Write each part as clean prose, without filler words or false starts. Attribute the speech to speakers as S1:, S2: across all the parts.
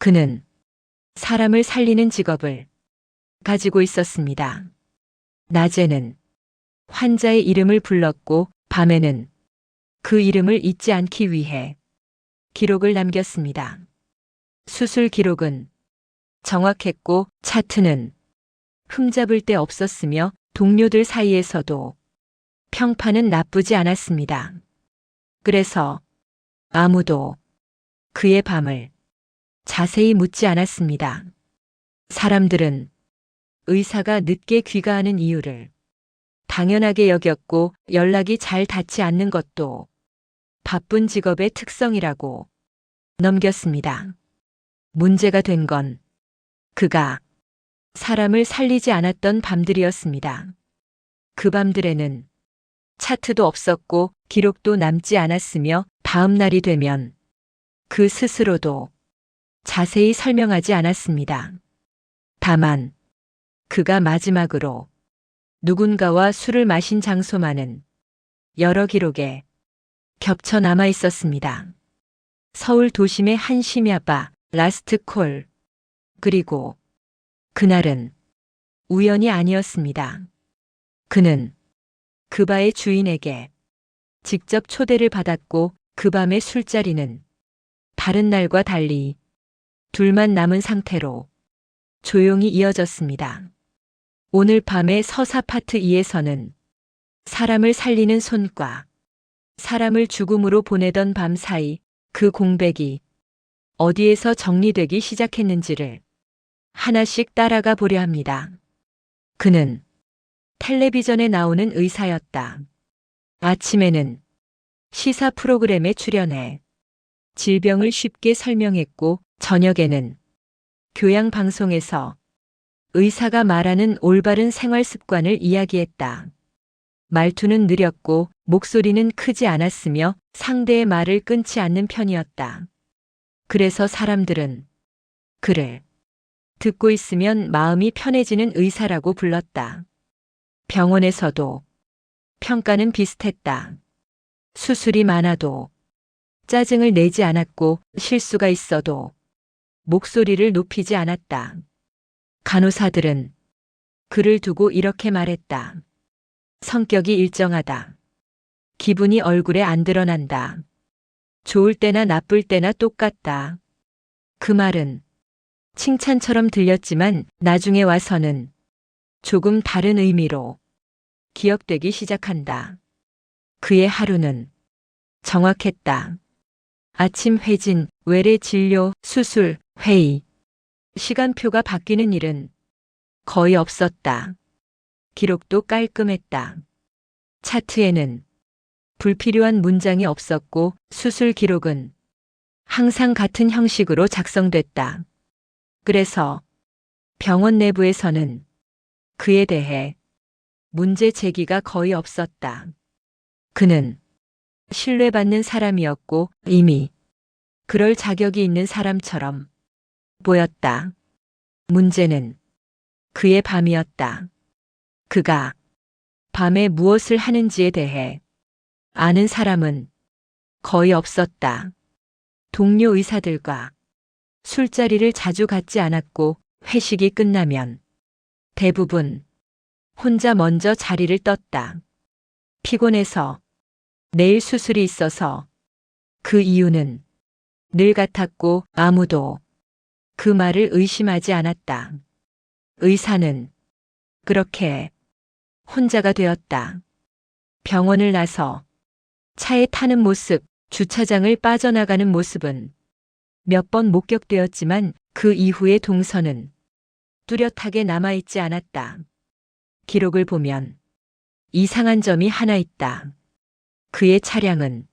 S1: 그는 사람을 살리는 직업을 가지고 있었습니다. 낮에는 환자의 이름을 불렀고 밤에는 그 이름을 잊지 않기 위해 기록을 남겼습니다. 수술 기록은 정확했고 차트는 흠잡을 데 없었으며 동료들 사이에서도 평판은 나쁘지 않았습니다. 그래서 아무도 그의 밤을 자세히 묻지 않았습니다. 사람들은 의사가 늦게 귀가하는 이유를 당연하게 여겼고 연락이 잘 닿지 않는 것도 바쁜 직업의 특성이라고 넘겼습니다. 문제가 된 건 그가 사람을 살리지 않았던 밤들이었습니다. 그 밤들에는 차트도 없었고 기록도 남지 않았으며 다음 날이 되면 그 스스로도 자세히 설명하지 않았습니다. 다만 그가 마지막으로 누군가와 술을 마신 장소만은 여러 기록에 겹쳐 남아 있었습니다. 서울 도심의 한 심야바, 라스트 콜. 그리고 그날은 우연이 아니었습니다. 그는 그 바의 주인에게 직접 초대를 받았고 그 밤의 술자리는 다른 날과 달리 둘만 남은 상태로 조용히 이어졌습니다. 오늘 밤의 서사 파트 2에서는 사람을 살리는 손과 사람을 죽음으로 보내던 밤 사이 그 공백이 어디에서 정리되기 시작했는지를 하나씩 따라가 보려 합니다. 그는 텔레비전에 나오는 의사였다. 아침에는 시사 프로그램에 출연해 질병을 쉽게 설명했고 저녁에는 교양 방송에서 의사가 말하는 올바른 생활 습관을 이야기했다. 말투는 느렸고 목소리는 크지 않았으며 상대의 말을 끊지 않는 편이었다. 그래서 사람들은 그를 듣고 있으면 마음이 편해지는 의사라고 불렀다. 병원에서도 평가는 비슷했다. 수술이 많아도 짜증을 내지 않았고 실수가 있어도 목소리를 높이지 않았다. 간호사들은 그를 두고 이렇게 말했다. 성격이 일정하다. 기분이 얼굴에 안 드러난다. 좋을 때나 나쁠 때나 똑같다. 그 말은 칭찬처럼 들렸지만 나중에 와서는 조금 다른 의미로 기억되기 시작한다. 그의 하루는 정확했다. 아침 회진, 외래 진료, 수술, 회의. 시간표가 바뀌는 일은 거의 없었다. 기록도 깔끔했다. 차트에는 불필요한 문장이 없었고 수술 기록은 항상 같은 형식으로 작성됐다. 그래서 병원 내부에서는 그에 대해 문제 제기가 거의 없었다. 그는 신뢰받는 사람이었고 이미 그럴 자격이 있는 사람처럼 보였다. 문제는 그의 밤이었다. 그가 밤에 무엇을 하는지에 대해 아는 사람은 거의 없었다. 동료 의사들과 술자리를 자주 갖지 않았고 회식이 끝나면 대부분 혼자 먼저 자리를 떴다. 피곤해서 내일 수술이 있어서 그 이유는 늘 같았고 아무도 그 말을 의심하지 않았다. 의사는 그렇게 혼자가 되었다. 병원을 나서 차에 타는 모습, 주차장을 빠져나가는 모습은 몇 번 목격되었지만 그 이후의 동선은 뚜렷하게 남아있지 않았다. 기록을 보면 이상한 점이 하나 있다. 그의 차량은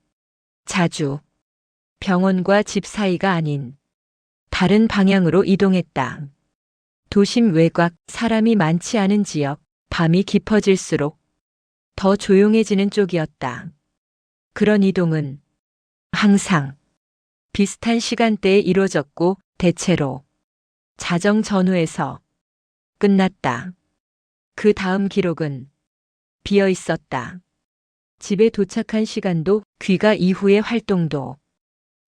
S1: 자주 병원과 집 사이가 아닌 다른 방향으로 이동했다. 도심 외곽, 사람이 많지 않은 지역, 밤이 깊어질수록 더 조용해지는 쪽이었다. 그런 이동은 항상 비슷한 시간대에 이루어졌고 대체로 자정 전후에서 끝났다. 그 다음 기록은 비어 있었다. 집에 도착한 시간도 귀가 이후의 활동도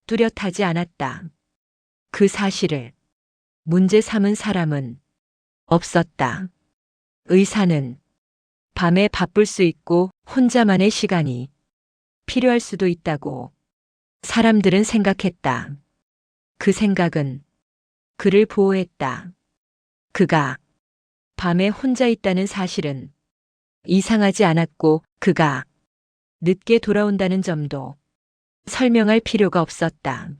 S1: 뚜렷하지 않았다. 그 사실을 문제 삼은 사람은 없었다. 의사는 밤에 바쁠 수 있고 혼자만의 시간이 필요할 수도 있다고 사람들은 생각했다. 그 생각은 그를 보호했다. 그가 밤에 혼자 있다는 사실은 이상하지 않았고 그가 늦게 돌아온다는 점도 설명할 필요가 없었다.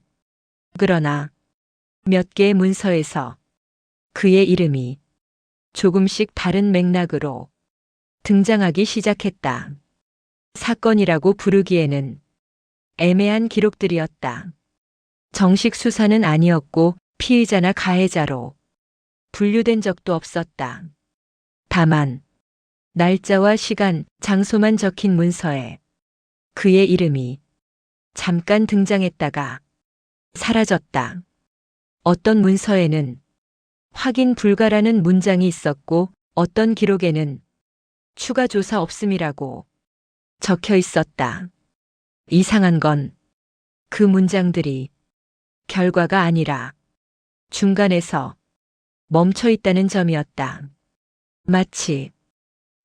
S1: 그러나 몇 개의 문서에서 그의 이름이 조금씩 다른 맥락으로 등장하기 시작했다. 사건이라고 부르기에는 애매한 기록들이었다. 정식 수사는 아니었고 피의자나 가해자로 분류된 적도 없었다. 다만 날짜와 시간, 장소만 적힌 문서에 그의 이름이 잠깐 등장했다가 사라졌다. 어떤 문서에는 확인 불가라는 문장이 있었고 어떤 기록에는 추가 조사 없음이라고 적혀 있었다. 이상한 건 그 문장들이 결과가 아니라 중간에서 멈춰 있다는 점이었다. 마치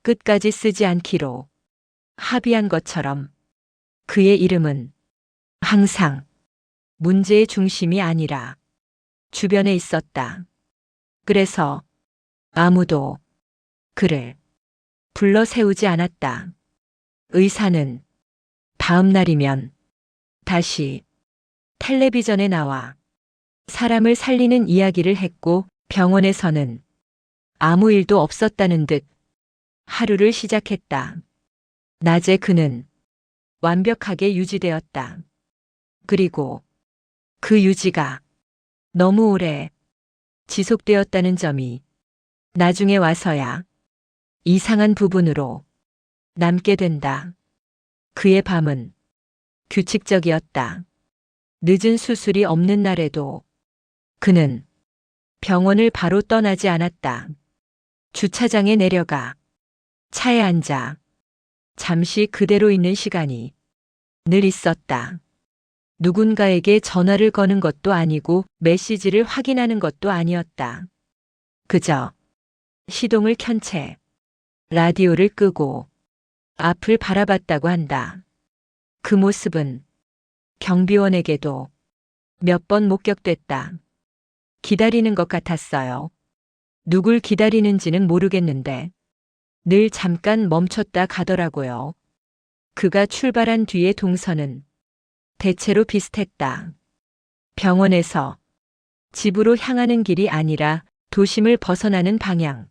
S1: 끝까지 쓰지 않기로 합의한 것처럼 그의 이름은 항상 문제의 중심이 아니라 주변에 있었다. 그래서 아무도 그를 불러 세우지 않았다. 의사는 다음 날이면 다시 텔레비전에 나와 사람을 살리는 이야기를 했고 병원에서는 아무 일도 없었다는 듯 하루를 시작했다. 낮에 그는 완벽하게 유지되었다. 그리고 그 유지가 너무 오래 지속되었다는 점이 나중에 와서야 이상한 부분으로 남게 된다. 그의 밤은 규칙적이었다. 늦은 수술이 없는 날에도 그는 병원을 바로 떠나지 않았다. 주차장에 내려가 차에 앉아 잠시 그대로 있는 시간이 늘 있었다. 누군가에게 전화를 거는 것도 아니고 메시지를 확인하는 것도 아니었다. 그저 시동을 켠 채 라디오를 끄고 앞을 바라봤다고 한다. 그 모습은 경비원에게도 몇 번 목격됐다. 기다리는 것 같았어요. 누굴 기다리는지는 모르겠는데 늘 잠깐 멈췄다 가더라고요. 그가 출발한 뒤의 동선은 대체로 비슷했다. 병원에서 집으로 향하는 길이 아니라 도심을 벗어나는 방향.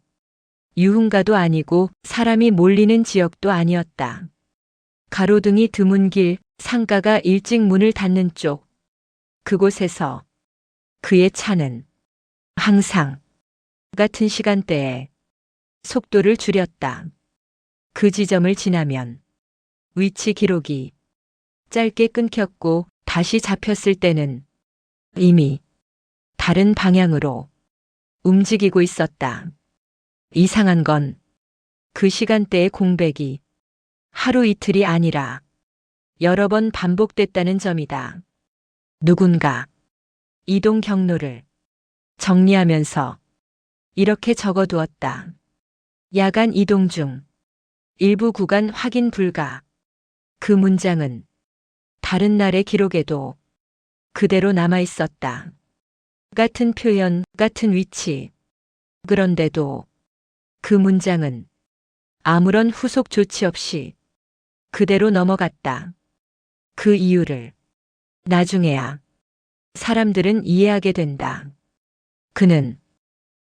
S1: 유흥가도 아니고 사람이 몰리는 지역도 아니었다. 가로등이 드문 길, 상가가 일찍 문을 닫는 쪽. 그곳에서 그의 차는 항상 같은 시간대에 속도를 줄였다. 그 지점을 지나면 위치 기록이 짧게 끊겼고 다시 잡혔을 때는 이미 다른 방향으로 움직이고 있었다. 이상한 건 그 시간대의 공백이 하루 이틀이 아니라 여러 번 반복됐다는 점이다. 누군가 이동 경로를 정리하면서 이렇게 적어두었다. 야간 이동 중 일부 구간 확인 불가. 그 문장은 다른 날의 기록에도 그대로 남아 있었다. 같은 표현, 같은 위치. 그런데도 그 문장은 아무런 후속 조치 없이 그대로 넘어갔다. 그 이유를 나중에야 사람들은 이해하게 된다. 그는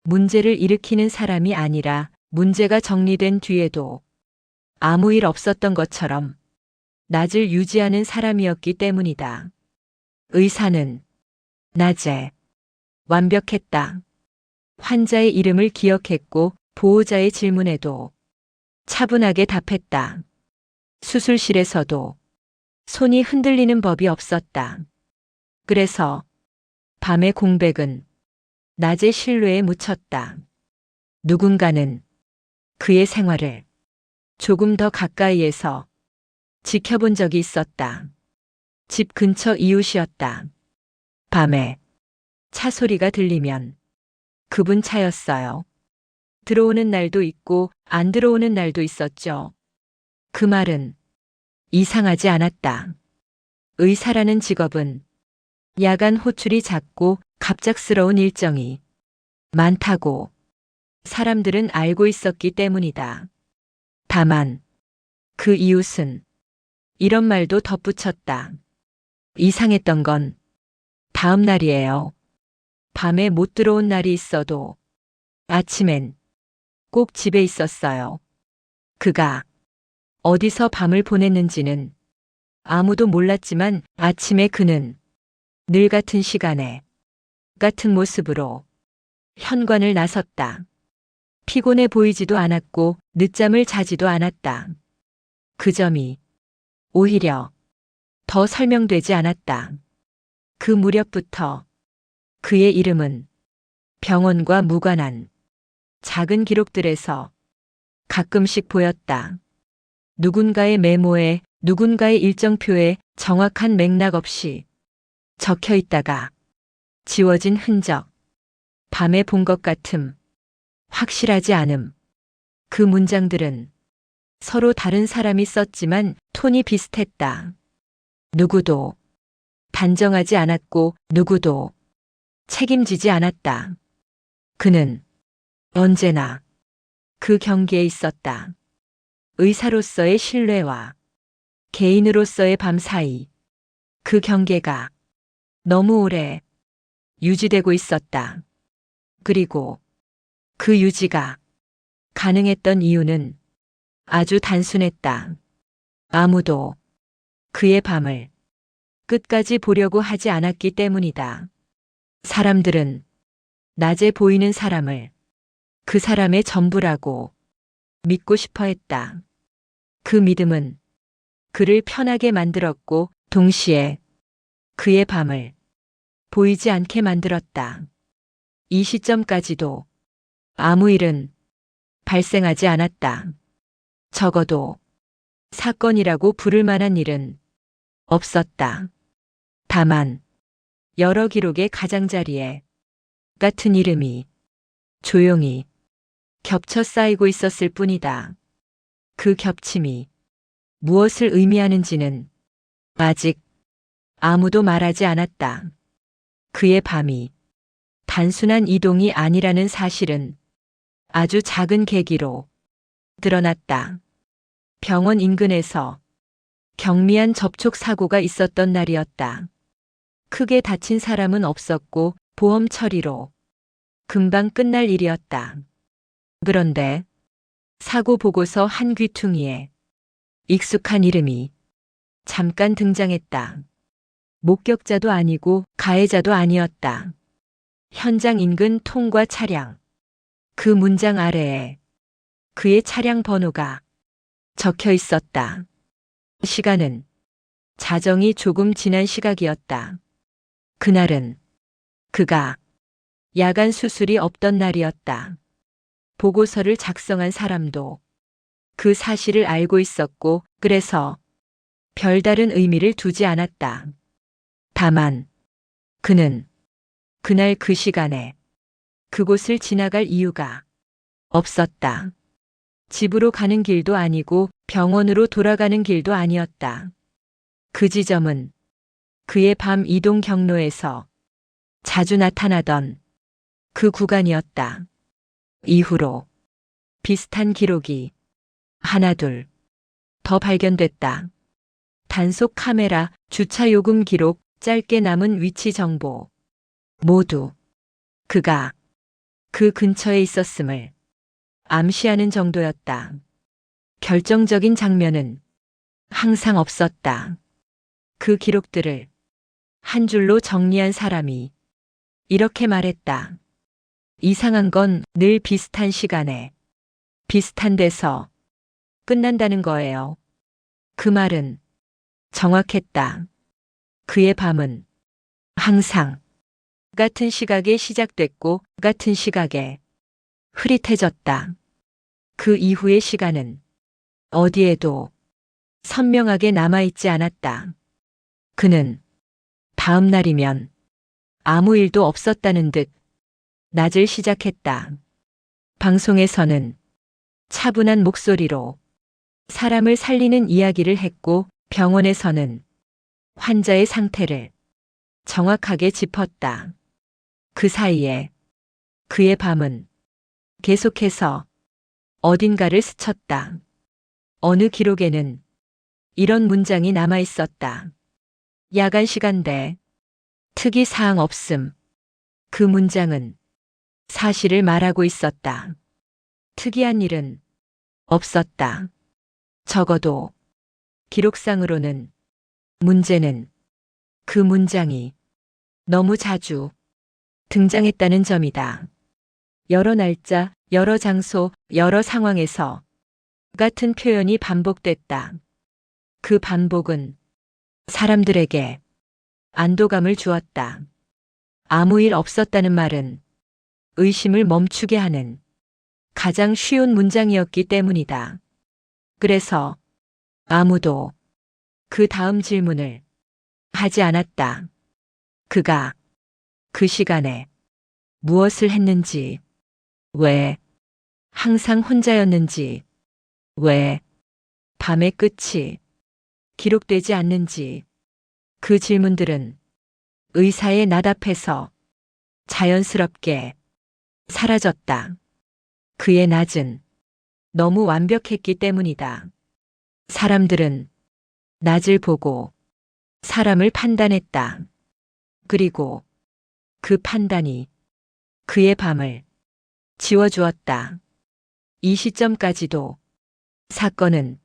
S1: 문제를 일으키는 사람이 아니라 문제가 정리된 뒤에도 아무 일 없었던 것처럼 낮을 유지하는 사람이었기 때문이다. 의사는 낮에 완벽했다. 환자의 이름을 기억했고 보호자의 질문에도 차분하게 답했다. 수술실에서도 손이 흔들리는 법이 없었다. 그래서 밤의 공백은 낮의 신뢰에 묻혔다. 누군가는 그의 생활을 조금 더 가까이에서 지켜본 적이 있었다. 집 근처 이웃이었다. 밤에 차 소리가 들리면 그분 차였어요. 들어오는 날도 있고 안 들어오는 날도 있었죠. 그 말은 이상하지 않았다. 의사라는 직업은 야간 호출이 잦고 갑작스러운 일정이 많다고 사람들은 알고 있었기 때문이다. 다만 그 이웃은 이런 말도 덧붙였다. 이상했던 건 다음 날이에요. 밤에 못 들어온 날이 있어도 아침엔 꼭 집에 있었어요. 그가 어디서 밤을 보냈는지는 아무도 몰랐지만 아침에 그는 늘 같은 시간에 같은 모습으로 현관을 나섰다. 피곤해 보이지도 않았고 늦잠을 자지도 않았다. 그 점이 오히려 더 설명되지 않았다. 그 무렵부터 그의 이름은 병원과 무관한 작은 기록들에서 가끔씩 보였다. 누군가의 메모에, 누군가의 일정표에 정확한 맥락 없이 적혀 있다가 지워진 흔적, 밤에 본 것 같음, 확실하지 않음. 그 문장들은 서로 다른 사람이 썼지만 톤이 비슷했다. 누구도 단정하지 않았고 누구도 책임지지 않았다. 그는 언제나 그 경계에 있었다. 의사로서의 신뢰와 개인으로서의 밤 사이 그 경계가 너무 오래 유지되고 있었다. 그리고 그 유지가 가능했던 이유는 아주 단순했다. 아무도 그의 밤을 끝까지 보려고 하지 않았기 때문이다. 사람들은 낮에 보이는 사람을 그 사람의 전부라고 믿고 싶어 했다. 그 믿음은 그를 편하게 만들었고 동시에 그의 밤을 보이지 않게 만들었다. 이 시점까지도 아무 일은 발생하지 않았다. 적어도 사건이라고 부를 만한 일은 없었다. 다만 여러 기록의 가장자리에 같은 이름이 조용히 겹쳐 쌓이고 있었을 뿐이다. 그 겹침이 무엇을 의미하는지는 아직 아무도 말하지 않았다. 그의 밤이 단순한 이동이 아니라는 사실은 아주 작은 계기로 드러났다. 병원 인근에서 경미한 접촉 사고가 있었던 날이었다. 크게 다친 사람은 없었고 보험 처리로 금방 끝날 일이었다. 그런데 사고 보고서 한 귀퉁이에 익숙한 이름이 잠깐 등장했다. 목격자도 아니고 가해자도 아니었다. 현장 인근 통과 차량. 그 문장 아래에 그의 차량 번호가 적혀 있었다. 시간은 자정이 조금 지난 시각이었다. 그날은 그가 야간 수술이 없던 날이었다. 보고서를 작성한 사람도 그 사실을 알고 있었고 그래서 별다른 의미를 두지 않았다. 다만 그는 그날 그 시간에 그곳을 지나갈 이유가 없었다. 집으로 가는 길도 아니고 병원으로 돌아가는 길도 아니었다. 그 지점은 그의 밤 이동 경로에서 자주 나타나던 그 구간이었다. 이후로 비슷한 기록이 하나둘 더 발견됐다. 단속 카메라, 주차 요금 기록, 짧게 남은 위치 정보. 모두 그가 그 근처에 있었음을 암시하는 정도였다. 결정적인 장면은 항상 없었다. 그 기록들을 한 줄로 정리한 사람이 이렇게 말했다. 이상한 건 늘 비슷한 시간에 비슷한 데서 끝난다는 거예요. 그 말은 정확했다. 그의 밤은 항상 같은 시각에 시작됐고 같은 시각에 흐릿해졌다. 그 이후의 시간은 어디에도 선명하게 남아있지 않았다. 그는 다음 날이면 아무 일도 없었다는 듯 낮을 시작했다. 방송에서는 차분한 목소리로 사람을 살리는 이야기를 했고 병원에서는 환자의 상태를 정확하게 짚었다. 그 사이에 그의 밤은 계속해서 어딘가를 스쳤다. 어느 기록에는 이런 문장이 남아 있었다. 야간 시간대, 특이 사항 없음. 그 문장은 사실을 말하고 있었다. 특이한 일은 없었다. 적어도 기록상으로는. 문제는 그 문장이 너무 자주 등장했다는 점이다. 여러 날짜, 여러 장소, 여러 상황에서 같은 표현이 반복됐다. 그 반복은 사람들에게 안도감을 주었다. 아무 일 없었다는 말은 의심을 멈추게 하는 가장 쉬운 문장이었기 때문이다. 그래서 아무도 그 다음 질문을 하지 않았다. 그가 그 시간에 무엇을 했는지, 왜 항상 혼자였는지, 왜 밤의 끝이 기록되지 않는지, 그 질문들은 의사의 나답해서 자연스럽게 사라졌다. 그의 낮은 너무 완벽했기 때문이다. 사람들은 낮을 보고 사람을 판단했다. 그리고 그 판단이 그의 밤을 지워주었다. 이 시점까지도 사건은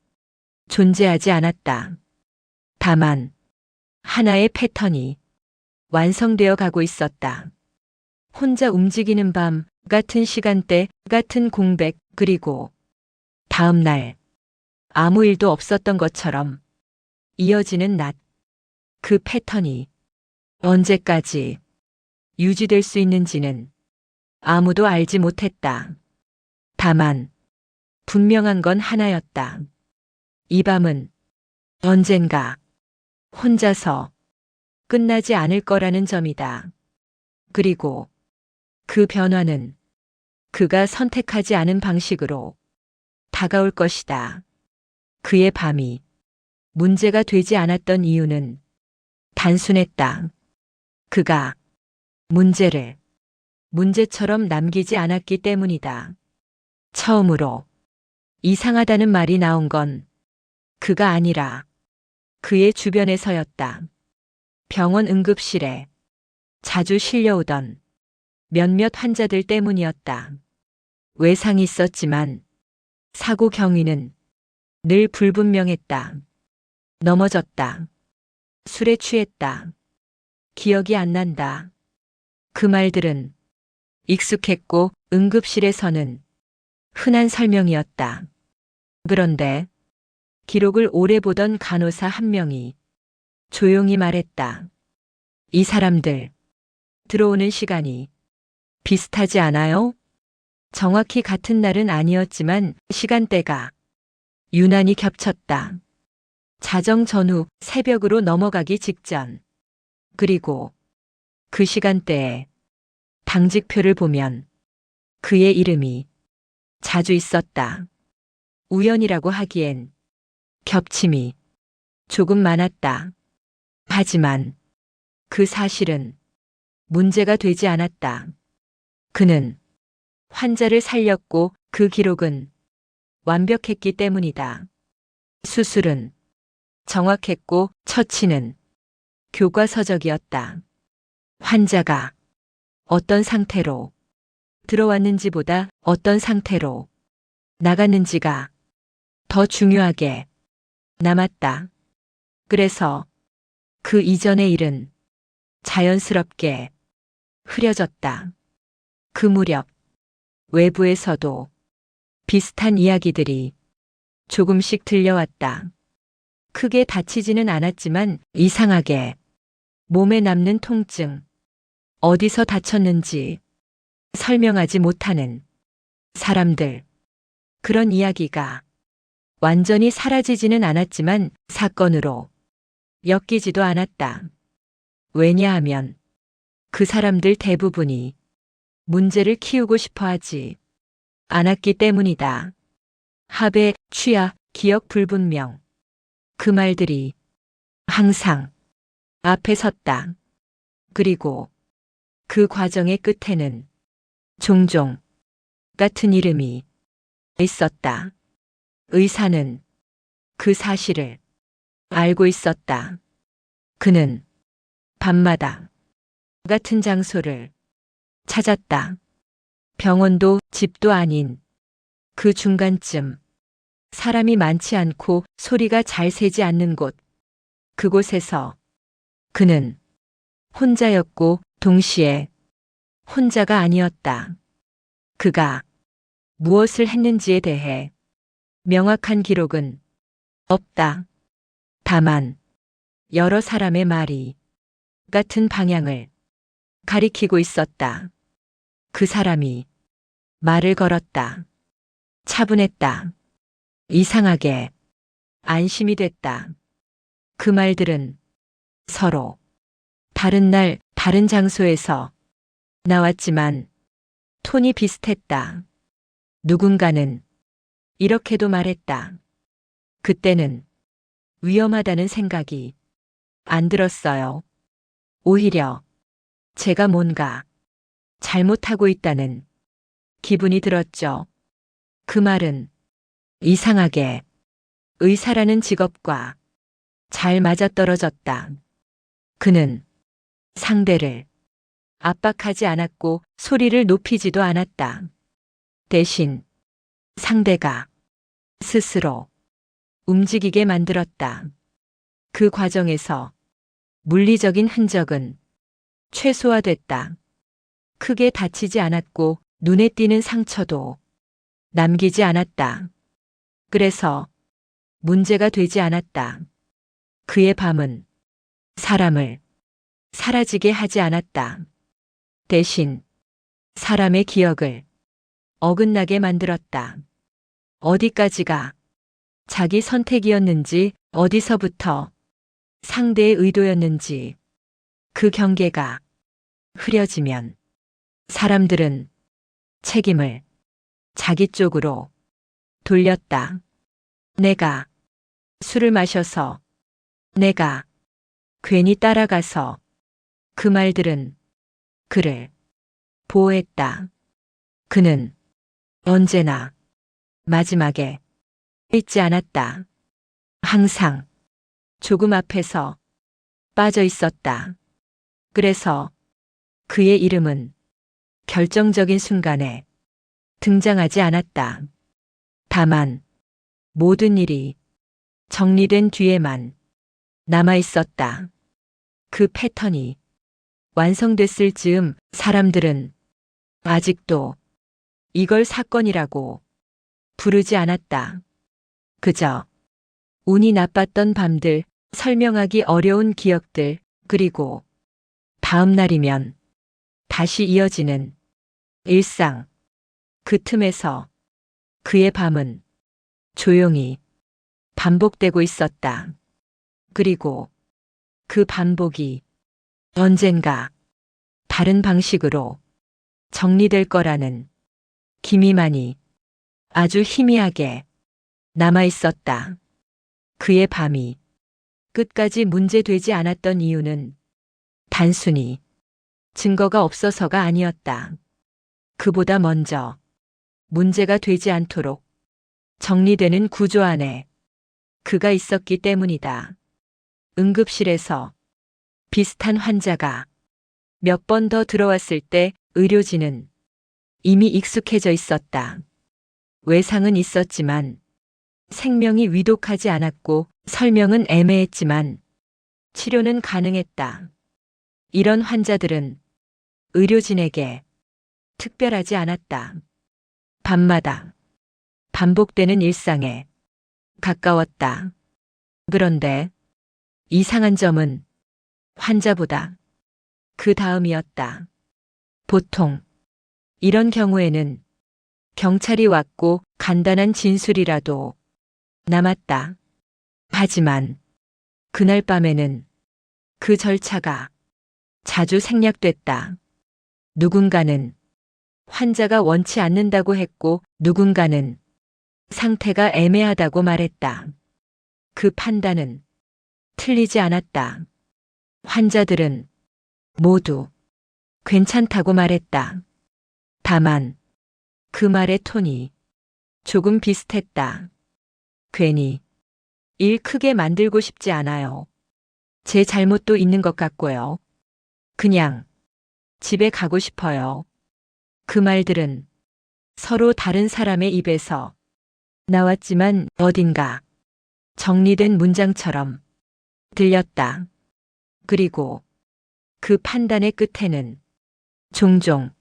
S1: 존재하지 않았다. 다만 하나의 패턴이 완성되어 가고 있었다. 혼자 움직이는 밤, 같은 시간대, 같은 공백, 그리고 다음 날 아무 일도 없었던 것처럼 이어지는 낮. 그 패턴이 언제까지 유지될 수 있는지는 아무도 알지 못했다. 다만 분명한 건 하나였다. 이 밤은 언젠가 혼자서 끝나지 않을 거라는 점이다. 그리고 그 변화는 그가 선택하지 않은 방식으로 다가올 것이다. 그의 밤이 문제가 되지 않았던 이유는 단순했다. 그가 문제를 문제처럼 남기지 않았기 때문이다. 처음으로 이상하다는 말이 나온 건 그가 아니라 그의 주변에서였다. 병원 응급실에 자주 실려오던 몇몇 환자들 때문이었다. 외상이 있었지만 사고 경위는 늘 불분명했다. 넘어졌다. 술에 취했다. 기억이 안 난다. 그 말들은 익숙했고 응급실에서는 흔한 설명이었다. 그런데 기록을 오래 보던 간호사 한 명이 조용히 말했다. 이 사람들 들어오는 시간이 비슷하지 않아요? 정확히 같은 날은 아니었지만 시간대가 유난히 겹쳤다. 자정 전후 새벽으로 넘어가기 직전. 그리고 그 시간대에 당직표를 보면 그의 이름이 자주 있었다. 우연이라고 하기엔 겹침이 조금 많았다. 하지만 그 사실은 문제가 되지 않았다. 그는 환자를 살렸고 그 기록은 완벽했기 때문이다. 수술은 정확했고 처치는 교과서적이었다. 환자가 어떤 상태로 들어왔는지보다 어떤 상태로 나갔는지가 더 중요하게 남았다. 그래서 그 이전의 일은 자연스럽게 흐려졌다. 그 무렵 외부에서도 비슷한 이야기들이 조금씩 들려왔다. 크게 다치지는 않았지만 이상하게 몸에 남는 통증, 어디서 다쳤는지 설명하지 못하는 사람들. 그런 이야기가 완전히 사라지지는 않았지만 사건으로 엮이지도 않았다. 왜냐하면 그 사람들 대부분이 문제를 키우고 싶어 하지 않았기 때문이다. 합의, 취하, 기억 불분명. 그 말들이 항상 앞에 섰다. 그리고 그 과정의 끝에는 종종 같은 이름이 있었다. 의사는 그 사실을 알고 있었다. 그는 밤마다 같은 장소를 찾았다. 병원도 집도 아닌 그 중간쯤 사람이 많지 않고 소리가 잘 새지 않는 곳. 그곳에서 그는 혼자였고 동시에 혼자가 아니었다. 그가 무엇을 했는지에 대해 명확한 기록은 없다. 다만 여러 사람의 말이 같은 방향을 가리키고 있었다. 그 사람이 말을 걸었다. 차분했다. 이상하게 안심이 됐다. 그 말들은 서로 다른 날, 다른 장소에서 나왔지만 톤이 비슷했다. 누군가는 이렇게도 말했다. 그때는 위험하다는 생각이 안 들었어요. 오히려 제가 뭔가 잘못하고 있다는 기분이 들었죠. 그 말은 이상하게 의사라는 직업과 잘 맞아떨어졌다. 그는 상대를 압박하지 않았고 소리를 높이지도 않았다. 대신 상대가 스스로 움직이게 만들었다. 그 과정에서 물리적인 흔적은 최소화됐다. 크게 다치지 않았고 눈에 띄는 상처도 남기지 않았다. 그래서 문제가 되지 않았다. 그의 밤은 사람을 사라지게 하지 않았다. 대신 사람의 기억을 어긋나게 만들었다. 어디까지가 자기 선택이었는지, 어디서부터 상대의 의도였는지 그 경계가 흐려지면 사람들은 책임을 자기 쪽으로 돌렸다. 내가 술을 마셔서, 내가 괜히 따라가서. 그 말들은 그를 보호했다. 그는 언제나 마지막에 잊지 않았다. 항상 조금 앞에서 빠져 있었다. 그래서 그의 이름은 결정적인 순간에 등장하지 않았다. 다만 모든 일이 정리된 뒤에만 남아 있었다. 그 패턴이 완성됐을 즈음 사람들은 아직도 이걸 사건이라고 부르지 않았다. 그저 운이 나빴던 밤들, 설명하기 어려운 기억들, 그리고 다음 날이면 다시 이어지는 일상. 그 틈에서 그의 밤은 조용히 반복되고 있었다. 그리고 그 반복이 언젠가 다른 방식으로 정리될 거라는 기미만이 아주 희미하게 남아 있었다. 그의 밤이 끝까지 문제되지 않았던 이유는 단순히 증거가 없어서가 아니었다. 그보다 먼저 문제가 되지 않도록 정리되는 구조 안에 그가 있었기 때문이다. 응급실에서 비슷한 환자가 몇 번 더 들어왔을 때 의료진은 이미 익숙해져 있었다. 외상은 있었지만 생명이 위독하지 않았고 설명은 애매했지만 치료는 가능했다. 이런 환자들은 의료진에게 특별하지 않았다. 밤마다 반복되는 일상에 가까웠다. 그런데 이상한 점은 환자보다 그 다음이었다. 보통 이런 경우에는 경찰이 왔고 간단한 진술이라도 남았다. 하지만 그날 밤에는 그 절차가 자주 생략됐다. 누군가는 환자가 원치 않는다고 했고 누군가는 상태가 애매하다고 말했다. 그 판단은 틀리지 않았다. 환자들은 모두 괜찮다고 말했다. 다만 그 말의 톤이 조금 비슷했다. 괜히 일 크게 만들고 싶지 않아요. 제 잘못도 있는 것 같고요. 그냥 집에 가고 싶어요. 그 말들은 서로 다른 사람의 입에서 나왔지만 어딘가 정리된 문장처럼 들렸다. 그리고 그 판단의 끝에는 종종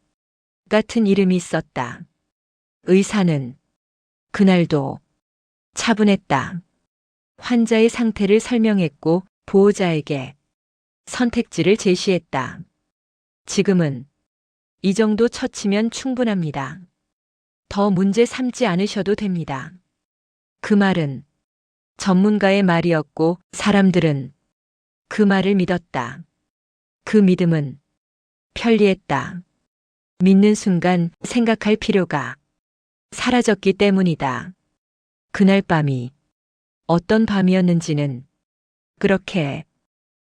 S1: 같은 이름이 있었다. 의사는 그날도 차분했다. 환자의 상태를 설명했고 보호자에게 선택지를 제시했다. 지금은 이 정도 처치면 충분합니다. 더 문제 삼지 않으셔도 됩니다. 그 말은 전문가의 말이었고 사람들은 그 말을 믿었다. 그 믿음은 편리했다. 믿는 순간 생각할 필요가 사라졌기 때문이다. 그날 밤이 어떤 밤이었는지는 그렇게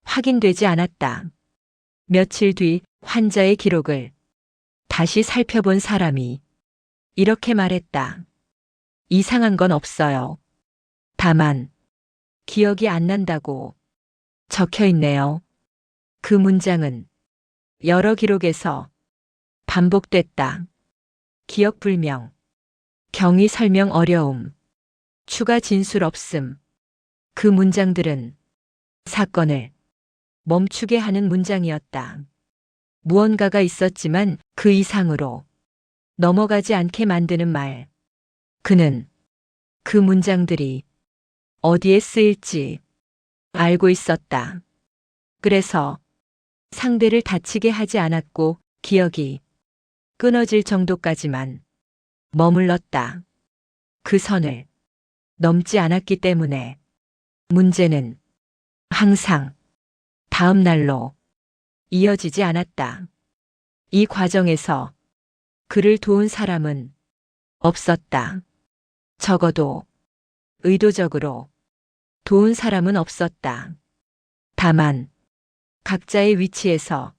S1: 확인되지 않았다. 며칠 뒤 환자의 기록을 다시 살펴본 사람이 이렇게 말했다. 이상한 건 없어요. 다만 기억이 안 난다고 적혀 있네요. 그 문장은 여러 기록에서 반복됐다. 기억 불명, 경위 설명 어려움, 추가 진술 없음. 그 문장들은 사건을 멈추게 하는 문장이었다. 무언가가 있었지만 그 이상으로 넘어가지 않게 만드는 말. 그는 그 문장들이 어디에 쓰일지 알고 있었다. 그래서 상대를 다치게 하지 않았고 기억이 끊어질 정도까지만 머물렀다. 그 선을 넘지 않았기 때문에 문제는 항상 다음 날로 이어지지 않았다. 이 과정에서 그를 도운 사람은 없었다. 적어도 의도적으로 도운 사람은 없었다. 다만 각자의 위치에서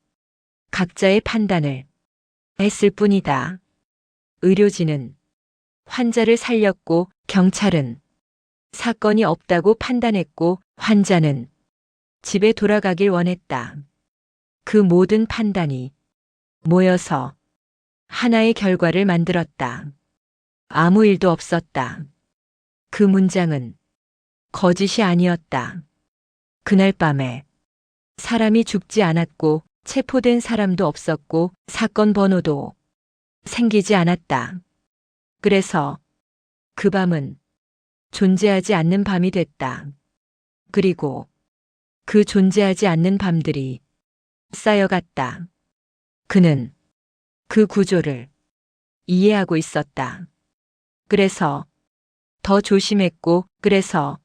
S1: 각자의 판단을 했을 뿐이다. 의료진은 환자를 살렸고 경찰은 사건이 없다고 판단했고 환자는 집에 돌아가길 원했다. 그 모든 판단이 모여서 하나의 결과를 만들었다. 아무 일도 없었다. 그 문장은 거짓이 아니었다. 그날 밤에 사람이 죽지 않았고 체포된 사람도 없었고 사건 번호도 생기지 않았다. 그래서 그 밤은 존재하지 않는 밤이 됐다. 그리고 그 존재하지 않는 밤들이 쌓여갔다. 그는 그 구조를 이해하고 있었다. 그래서 더 조심했고 그래서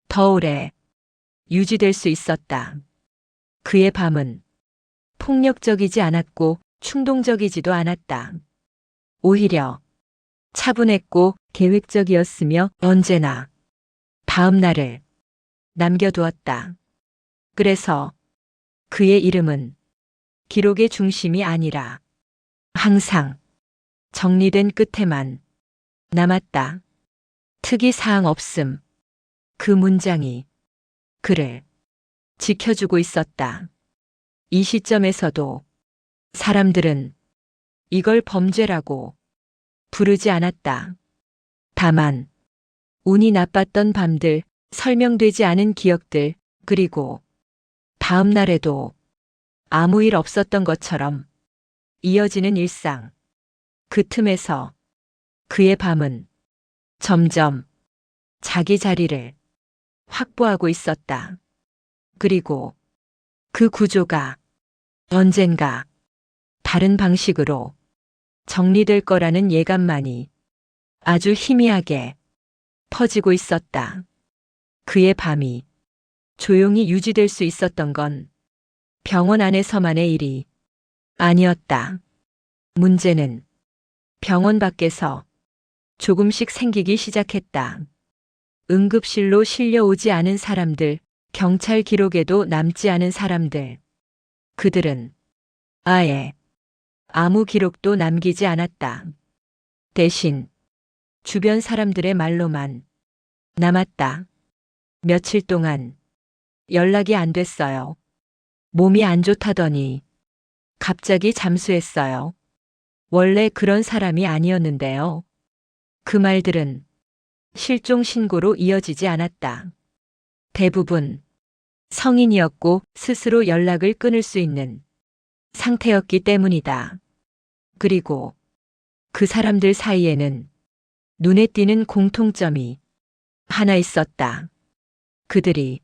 S1: 더 오래 유지될 수 있었다. 그의 밤은 폭력적이지 않았고 충동적이지도 않았다. 오히려 차분했고 계획적이었으며 언제나 다음 날을 남겨두었다. 그래서 그의 이름은 기록의 중심이 아니라 항상 정리된 끝에만 남았다. 특이사항 없음. 그 문장이 그를 지켜주고 있었다. 이 시점에서도 사람들은 이걸 범죄라고 부르지 않았다. 다만 운이 나빴던 밤들, 설명되지 않은 기억들, 그리고 다음 날에도 아무 일 없었던 것처럼 이어지는 일상. 그 틈에서 그의 밤은 점점 자기 자리를 확보하고 있었다. 그리고 그 구조가 언젠가 다른 방식으로 정리될 거라는 예감만이 아주 희미하게 퍼지고 있었다. 그의 밤이 조용히 유지될 수 있었던 건 병원 안에서만의 일이 아니었다. 문제는 병원 밖에서 조금씩 생기기 시작했다. 응급실로 실려오지 않은 사람들, 경찰 기록에도 남지 않은 사람들. 그들은 아예 아무 기록도 남기지 않았다. 대신 주변 사람들의 말로만 남았다. 며칠 동안 연락이 안 됐어요. 몸이 안 좋다더니 갑자기 잠수했어요. 원래 그런 사람이 아니었는데요. 그 말들은 실종 신고로 이어지지 않았다. 대부분 성인이었고 스스로 연락을 끊을 수 있는 상태였기 때문이다. 그리고 그 사람들 사이에는 눈에 띄는 공통점이 하나 있었다. 그들이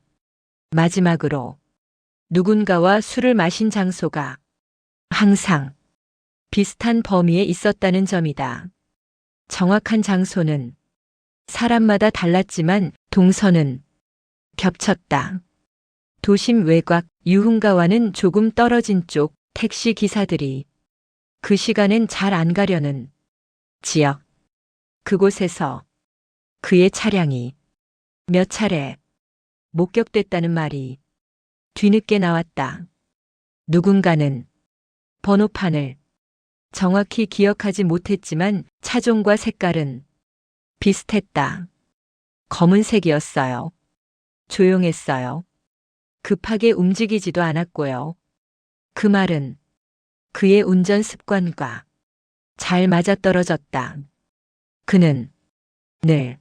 S1: 마지막으로 누군가와 술을 마신 장소가 항상 비슷한 범위에 있었다는 점이다. 정확한 장소는 사람마다 달랐지만 동선은 겹쳤다. 도심 외곽 유흥가와는 조금 떨어진 쪽 택시 기사들이 그 시간엔 잘 안 가려는 지역. 그곳에서 그의 차량이 몇 차례 목격됐다는 말이 뒤늦게 나왔다. 누군가는 번호판을 정확히 기억하지 못했지만 차종과 색깔은 비슷했다. 검은색이었어요. 조용했어요. 급하게 움직이지도 않았고요. 그 말은 그의 운전 습관과 잘 맞아떨어졌다. 그는 늘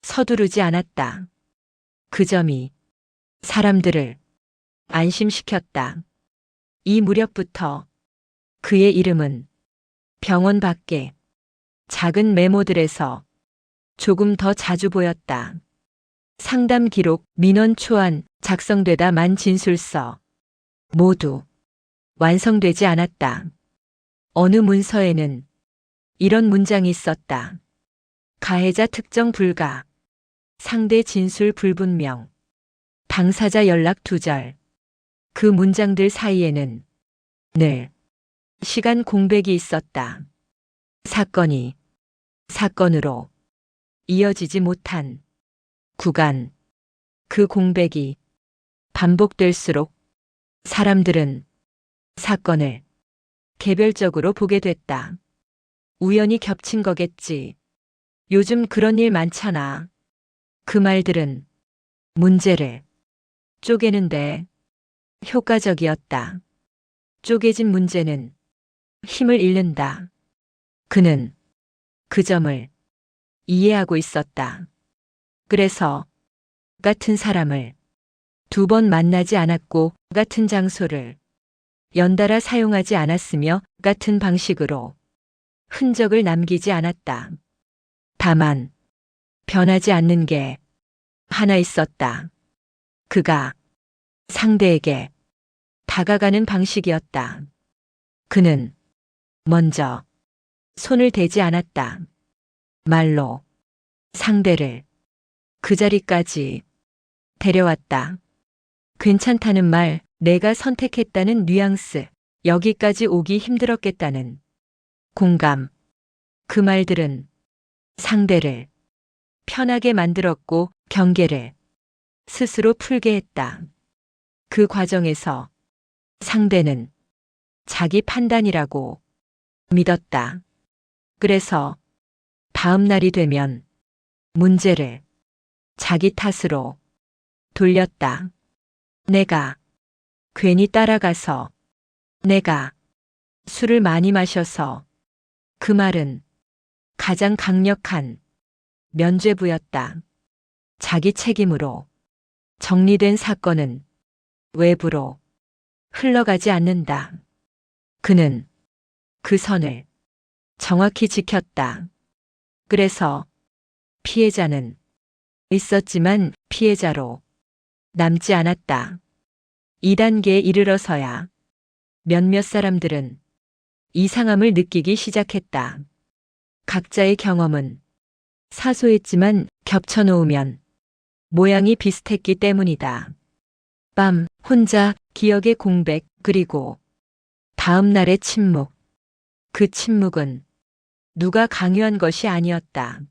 S1: 서두르지 않았다. 그 점이 사람들을 안심시켰다. 이 무렵부터 그의 이름은 병원 밖에 작은 메모들에서 조금 더 자주 보였다. 상담 기록, 민원 초안, 작성되다만 진술서 모두 완성되지 않았다. 어느 문서에는 이런 문장이 있었다. 가해자 특정 불가, 상대 진술 불분명, 당사자 연락 두절. 그 문장들 사이에는 늘 시간 공백이 있었다. 사건이 사건으로 이어지지 못한 구간. 그 공백이 반복될수록 사람들은 사건을 개별적으로 보게 됐다. 우연히 겹친 거겠지. 요즘 그런 일 많잖아. 그 말들은 문제를 쪼개는데 효과적이었다. 쪼개진 문제는 힘을 잃는다. 그는 그 점을 이해하고 있었다. 그래서 같은 사람을 두 번 만나지 않았고 같은 장소를 연달아 사용하지 않았으며 같은 방식으로 흔적을 남기지 않았다. 다만 변하지 않는 게 하나 있었다. 그가 상대에게 다가가는 방식이었다. 그는 먼저 손을 대지 않았다. 말로 상대를 그 자리까지 데려왔다. 괜찮다는 말, 내가 선택했다는 뉘앙스, 여기까지 오기 힘들었겠다는 공감. 그 말들은 상대를 편하게 만들었고 경계를 스스로 풀게 했다. 그 과정에서 상대는 자기 판단이라고 믿었다. 그래서 다음 날이 되면 문제를 자기 탓으로 돌렸다. 내가 괜히 따라가서, 내가 술을 많이 마셔서. 그 말은 가장 강력한 면죄부였다. 자기 책임으로 정리된 사건은 외부로 흘러가지 않는다. 그는 그 선을 정확히 지켰다. 그래서 피해자는 있었지만 피해자로 남지 않았다. 2단계에 이르러서야 몇몇 사람들은 이상함을 느끼기 시작했다. 각자의 경험은 사소했지만 겹쳐놓으면 모양이 비슷했기 때문이다. 밤 혼자 기억의 공백, 그리고 다음 날의 침묵. 그 침묵은 누가 강요한 것이 아니었다.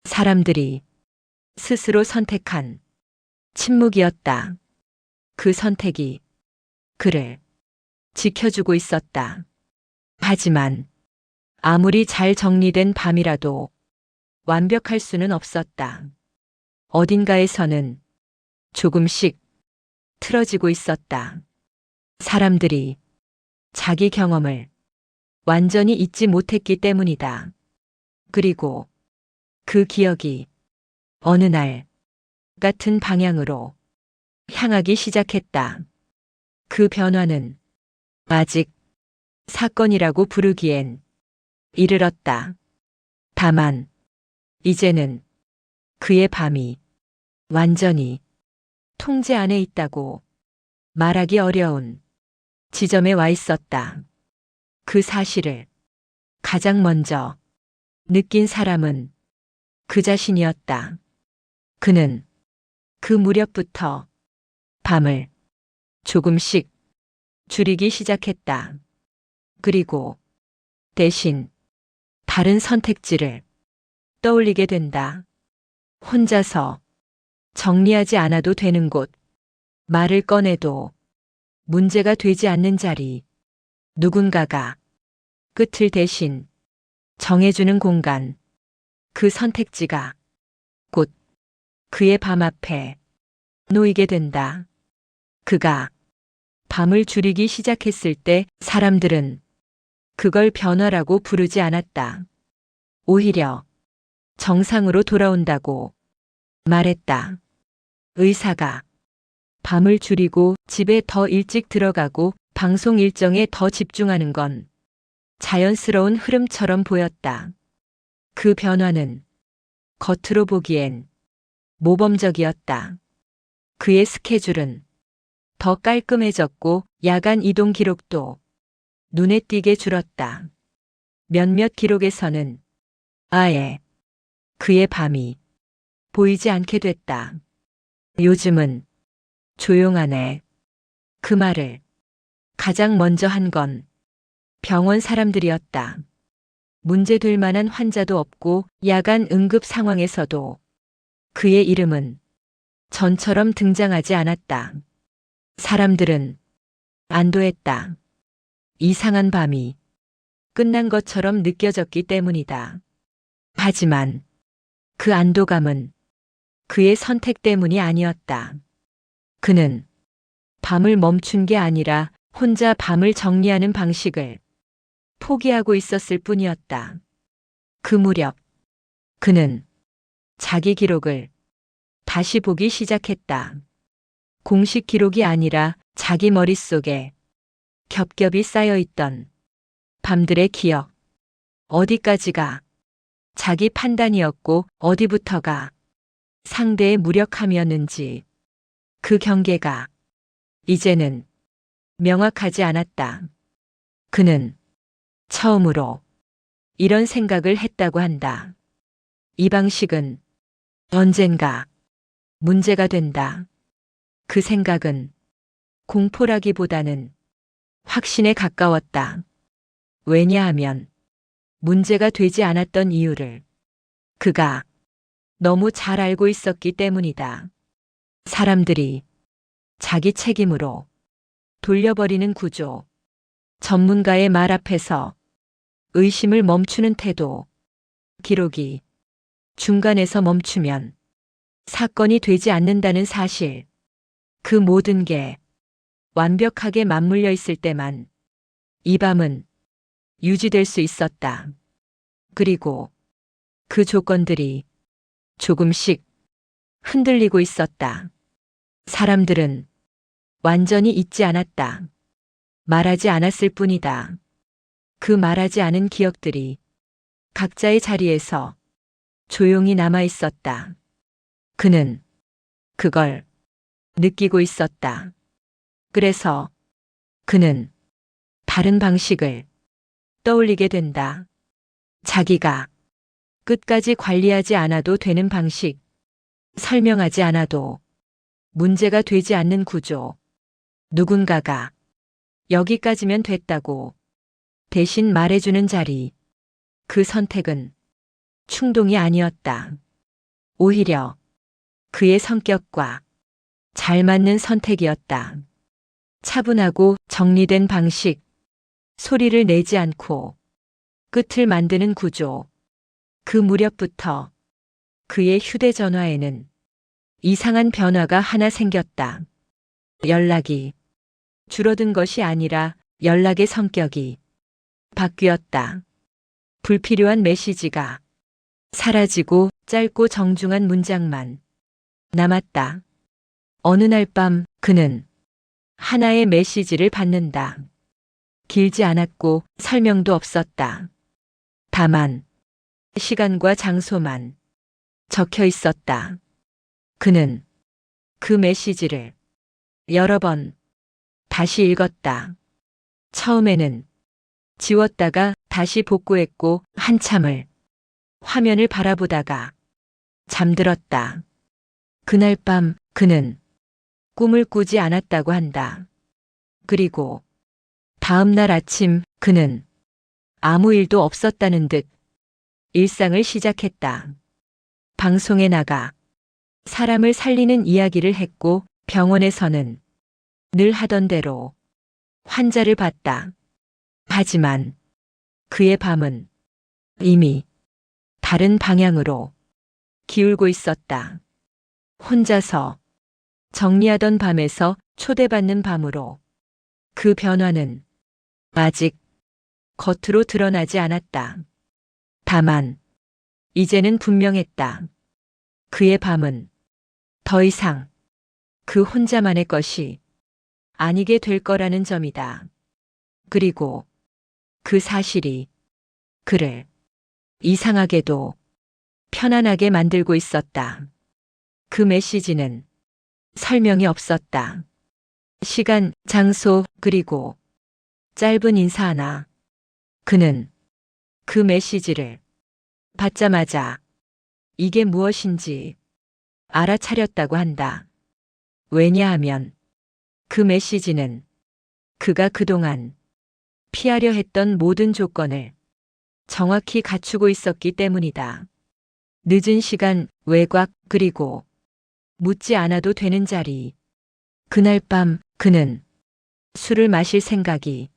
S1: 사람들이 스스로 선택한 침묵이었다. 그 선택이 그를 지켜주고 있었다. 하지만 아무리 잘 정리된 밤이라도 완벽할 수는 없었다. 어딘가에서는 조금씩 틀어지고 있었다. 사람들이 자기 경험을 완전히 잊지 못했기 때문이다. 그리고 그 기억이 어느 날 같은 방향으로 향하기 시작했다. 그 변화는 아직 사건이라고 부르기엔 이르렀다. 다만 이제는 그의 밤이 완전히 통제 안에 있다고 말하기 어려운 지점에 와 있었다. 그 사실을 가장 먼저 느낀 사람은 그 자신이었다. 그는 그 무렵부터 밤을 조금씩 줄이기 시작했다. 그리고 대신 다른 선택지를 떠올리게 된다. 혼자서 정리하지 않아도 되는 곳, 말을 꺼내도 문제가 되지 않는 자리, 누군가가 끝을 대신 정해주는 공간, 그 선택지가 곧 그의 밤 앞에 놓이게 된다. 그가 밤을 줄이기 시작했을 때 사람들은 그걸 변화라고 부르지 않았다. 오히려 정상으로 돌아온다고 말했다. 의사가 밤을 줄이고 집에 더 일찍 들어가고 방송 일정에 더 집중하는 건 자연스러운 흐름처럼 보였다. 그 변화는 겉으로 보기엔 모범적이었다. 그의 스케줄은 더 깔끔해졌고 야간 이동 기록도 눈에 띄게 줄었다. 몇몇 기록에서는 아예 그의 밤이 보이지 않게 됐다. 요즘은 조용하네. 그 말을 가장 먼저 한 건 병원 사람들이었다. 문제될 만한 환자도 없고 야간 응급 상황에서도 그의 이름은 전처럼 등장하지 않았다. 사람들은 안도했다. 이상한 밤이 끝난 것처럼 느껴졌기 때문이다. 하지만 그 안도감은 그의 선택 때문이 아니었다. 그는 밤을 멈춘 게 아니라 혼자 밤을 정리하는 방식을 포기하고 있었을 뿐이었다. 그 무렵 그는 자기 기록을 다시 보기 시작했다. 공식 기록이 아니라 자기 머릿속에 겹겹이 쌓여 있던 밤들의 기억. 어디까지가 자기 판단이었고 어디부터가 상대의 무력함이었는지 그 경계가 이제는 명확하지 않았다. 그는 처음으로 이런 생각을 했다고 한다. 이 방식은 언젠가 문제가 된다. 그 생각은 공포라기보다는 확신에 가까웠다. 왜냐하면 문제가 되지 않았던 이유를 그가 너무 잘 알고 있었기 때문이다. 사람들이 자기 책임으로 돌려버리는 구조, 전문가의 말 앞에서 의심을 멈추는 태도, 기록이 중간에서 멈추면 사건이 되지 않는다는 사실, 그 모든 게 완벽하게 맞물려 있을 때만 이 밤은 유지될 수 있었다. 그리고 그 조건들이 조금씩 흔들리고 있었다. 사람들은 완전히 잊지 않았다. 말하지 않았을 뿐이다. 그 말하지 않은 기억들이 각자의 자리에서 조용히 남아 있었다. 그는 그걸 느끼고 있었다. 그래서 그는 다른 방식을 떠올리게 된다. 자기가 끝까지 관리하지 않아도 되는 방식, 설명하지 않아도 문제가 되지 않는 구조, 누군가가 여기까지면 됐다고 대신 말해주는 자리. 그 선택은 충동이 아니었다. 오히려 그의 성격과 잘 맞는 선택이었다. 차분하고 정리된 방식, 소리를 내지 않고 끝을 만드는 구조. 그 무렵부터 그의 휴대전화에는 이상한 변화가 하나 생겼다. 연락이 줄어든 것이 아니라 연락의 성격이 바뀌었다. 불필요한 메시지가 사라지고 짧고 정중한 문장만 남았다. 어느 날 밤 그는 하나의 메시지를 받는다. 길지 않았고 설명도 없었다. 다만 시간과 장소만 적혀 있었다. 그는 그 메시지를 여러 번 다시 읽었다. 처음에는 지웠다가 다시 복구했고 한참을 화면을 바라보다가 잠들었다. 그날 밤 그는 꿈을 꾸지 않았다고 한다. 그리고 다음 날 아침 그는 아무 일도 없었다는 듯 일상을 시작했다. 방송에 나가 사람을 살리는 이야기를 했고 병원에서는 늘 하던 대로 환자를 봤다. 하지만 그의 밤은 이미 다른 방향으로 기울고 있었다. 혼자서 정리하던 밤에서 초대받는 밤으로. 그 변화는 아직 겉으로 드러나지 않았다. 다만 이제는 분명했다. 그의 밤은 더 이상 그 혼자만의 것이 아니게 될 거라는 점이다. 그리고 그 사실이 그를 이상하게도 편안하게 만들고 있었다. 그 메시지는 설명이 없었다. 시간, 장소, 그리고 짧은 인사 하나. 그는 그 메시지를 받자마자 이게 무엇인지 알아차렸다고 한다. 왜냐하면 그 메시지는 그가 그동안 피하려 했던 모든 조건을 정확히 갖추고 있었기 때문이다. 늦은 시간, 외곽, 그리고 묻지 않아도 되는 자리. 그날 밤 그는 술을 마실 생각이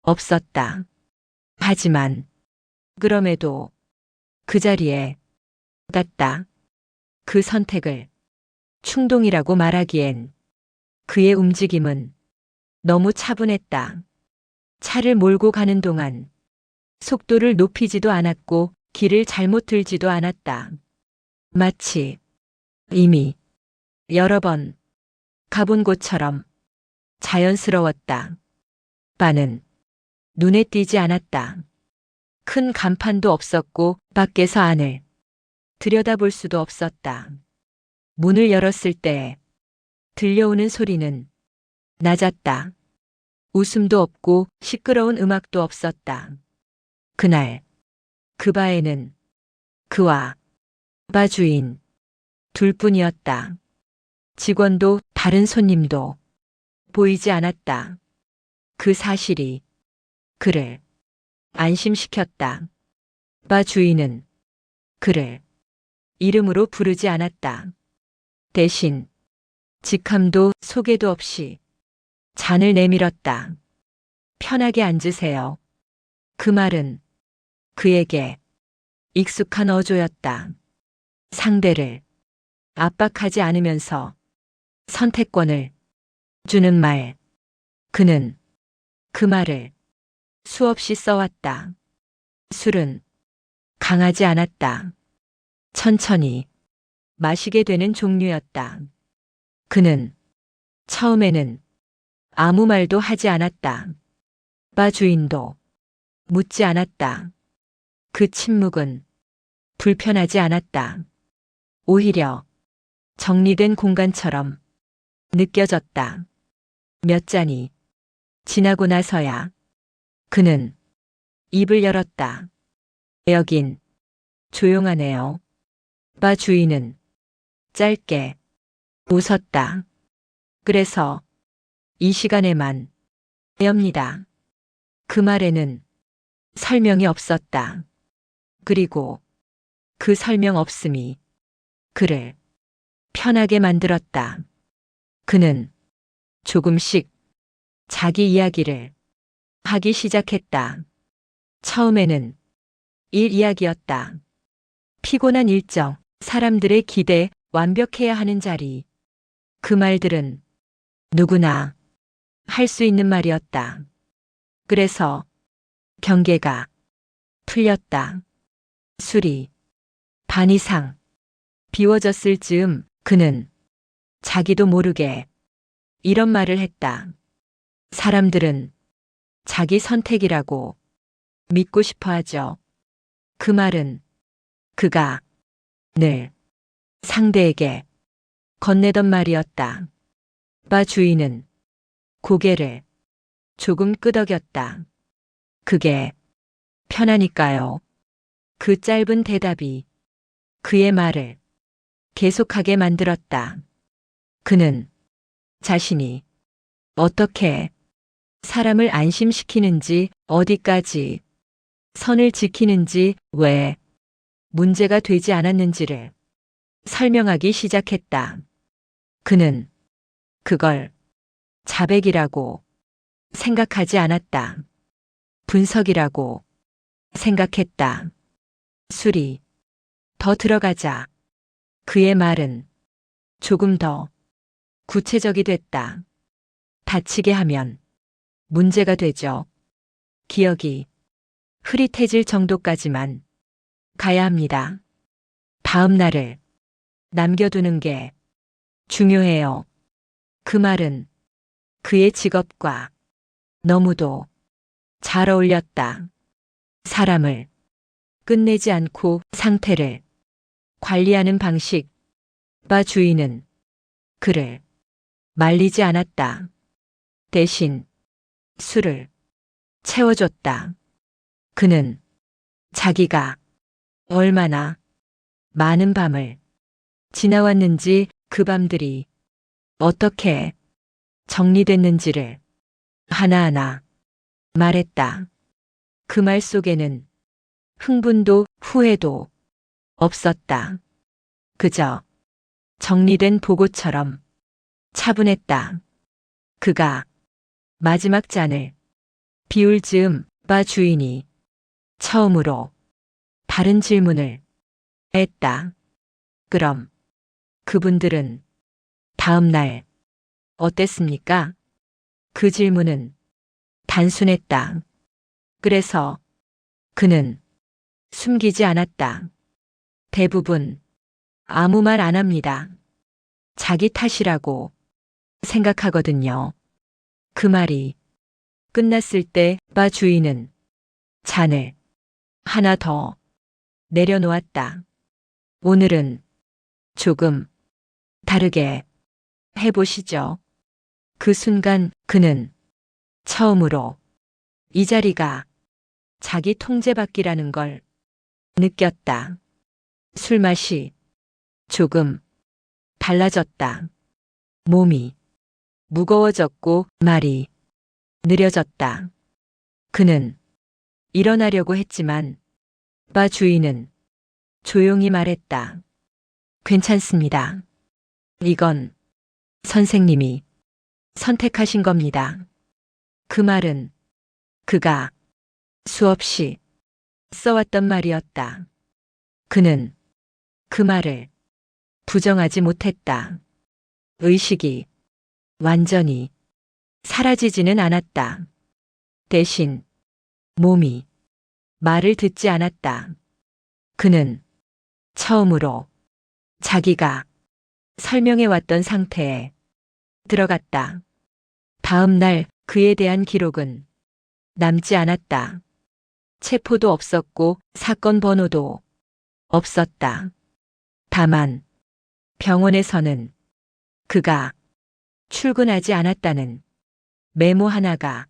S1: 없었다. 하지만 그럼에도 그 자리에 갔다. 그 선택을 충동이라고 말하기엔 그의 움직임은 너무 차분했다. 차를 몰고 가는 동안 속도를 높이지도 않았고 길을 잘못 들지도 않았다. 마치 이미 여러 번 가본 곳처럼 자연스러웠다. 바는 눈에 띄지 않았다. 큰 간판도 없었고 밖에서 안을 들여다볼 수도 없었다. 문을 열었을 때 들려오는 소리는 낮았다. 웃음도 없고 시끄러운 음악도 없었다. 그날 그 바에는 그와 바 주인 둘뿐이었다. 직원도 다른 손님도 보이지 않았다. 그 사실이 그를 안심시켰다. 바 주인은 그를 이름으로 부르지 않았다. 대신 직함도 소개도 없이 잔을 내밀었다. 편하게 앉으세요. 그 말은 그에게 익숙한 어조였다. 상대를 압박하지 않으면서 선택권을 주는 말. 그는 그 말을 수없이 써왔다. 술은 강하지 않았다. 천천히 마시게 되는 종류였다. 그는 처음에는 아무 말도 하지 않았다. 바 주인도 묻지 않았다. 그 침묵은 불편하지 않았다. 오히려 정리된 공간처럼 느껴졌다. 몇 잔이 지나고 나서야 그는 입을 열었다. 여긴 조용하네요. 바 주인은 짧게 웃었다. 그래서 이 시간에만 엽니다. 그 말에는 설명이 없었다. 그리고 그 설명 없음이 그를 편하게 만들었다. 그는 조금씩 자기 이야기를 하기 시작했다. 처음에는 일 이야기였다. 피곤한 일정, 사람들의 기대, 완벽해야 하는 자리. 그 말들은 누구나 할 수 있는 말이었다. 그래서 경계가 풀렸다. 술이 반 이상 비워졌을 즈음 그는 자기도 모르게 이런 말을 했다. 사람들은 자기 선택이라고 믿고 싶어 하죠. 그 말은 그가 늘 상대에게 건네던 말이었다. 바 주인은 고개를 조금 끄덕였다. 그게 편하니까요. 그 짧은 대답이 그의 말을 계속하게 만들었다. 그는 자신이 어떻게 사람을 안심시키는지, 어디까지 선을 지키는지, 왜 문제가 되지 않았는지를 설명하기 시작했다. 그는 그걸 자백이라고 생각하지 않았다. 분석이라고 생각했다. 술이 더 들어가자 그의 말은 조금 더 구체적이 됐다. 다치게 하면 문제가 되죠. 기억이 흐릿해질 정도까지만 가야 합니다. 다음 날을 남겨두는 게 중요해요. 그 말은 그의 직업과 너무도 잘 어울렸다. 사람을 끝내지 않고 상태를 관리하는 방식. 바 주인은 그를 말리지 않았다. 대신 술을 채워줬다. 그는 자기가 얼마나 많은 밤을 지나왔는지, 그 밤들이 어떻게 정리됐는지를 하나하나 말했다. 그 말 속에는 흥분도 후회도 없었다. 그저 정리된 보고처럼 차분했다. 그가 마지막 잔을 비울 즈음 바 주인이 처음으로 다른 질문을 했다. 그럼 그분들은 다음 날 어땠습니까? 그 질문은 단순했다. 그래서 그는 숨기지 않았다. 대부분 아무 말 안 합니다. 자기 탓이라고 생각하거든요. 그 말이 끝났을 때 바 주인은 잔을 하나 더 내려놓았다. 오늘은 조금 다르게 해보시죠. 그 순간 그는 처음으로 이 자리가 자기 통제받기라는 걸 느꼈다. 술맛이 조금 달라졌다. 몸이 무거워졌고 말이 느려졌다. 그는 일어나려고 했지만 바 주인은 조용히 말했다. 괜찮습니다. 이건 선생님이 선택하신 겁니다. 그 말은 그가 수없이 써왔던 말이었다. 그는 그 말을 부정하지 못했다. 의식이 완전히 사라지지는 않았다. 대신 몸이 말을 듣지 않았다. 그는 처음으로 자기가 설명해왔던 상태에 들어갔다. 다음 날 그에 대한 기록은 남지 않았다. 체포도 없었고 사건 번호도 없었다. 다만 병원에서는 그가 출근하지 않았다는 메모 하나가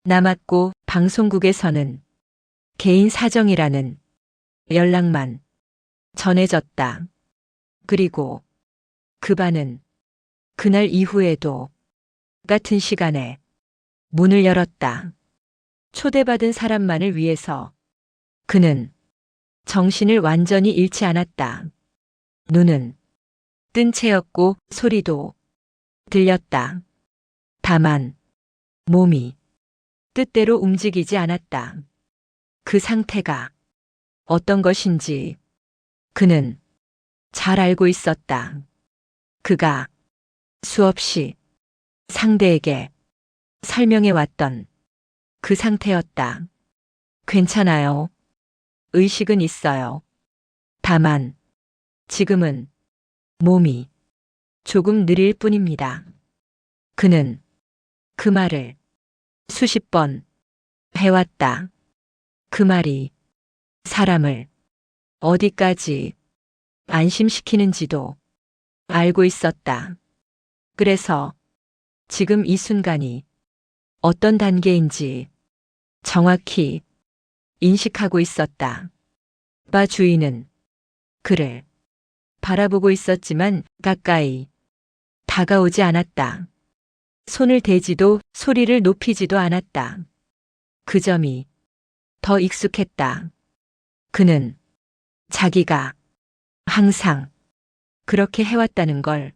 S1: 남았고 방송국에서는 개인 사정이라는 연락만 전해졌다. 그리고 그 반은 그날 이후에도 같은 시간에 문을 열었다. 초대받은 사람만을 위해서. 그는 정신을 완전히 잃지 않았다. 눈은 뜬 채였고 소리도 들렸다. 다만 몸이 뜻대로 움직이지 않았다. 그 상태가 어떤 것인지 그는 잘 알고 있었다. 그가 수없이 상대에게 설명해 왔던 그 상태였다. 괜찮아요. 의식은 있어요. 다만 지금은 몸이 조금 느릴 뿐입니다. 그는 그 말을 수십 번 해왔다. 그 말이 사람을 어디까지 안심시키는지도 알고 있었다. 그래서 지금 이 순간이 어떤 단계인지 정확히 인식하고 있었다. 바 주인은 그를 바라보고 있었지만 가까이 다가오지 않았다. 손을 대지도 소리를 높이지도 않았다. 그 점이 더 익숙했다. 그는 자기가 항상 그렇게 해왔다는 걸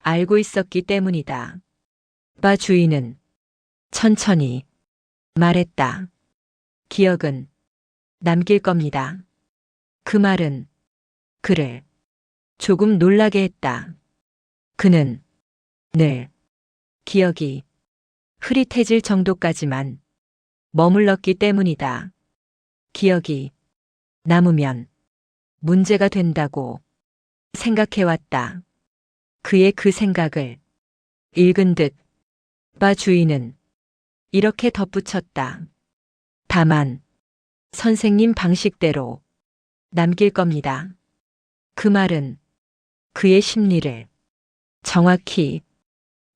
S1: 알고 있었기 때문이다. 바 주인은 천천히 말했다. 기억은 남길 겁니다. 그 말은 그를 조금 놀라게 했다. 그는 늘 기억이 흐릿해질 정도까지만 머물렀기 때문이다. 기억이 남으면 문제가 된다고 생각해왔다. 그의 그 생각을 읽은 듯 바 주인은 이렇게 덧붙였다. 다만 선생님 방식대로 남길 겁니다. 그 말은 그의 심리를 정확히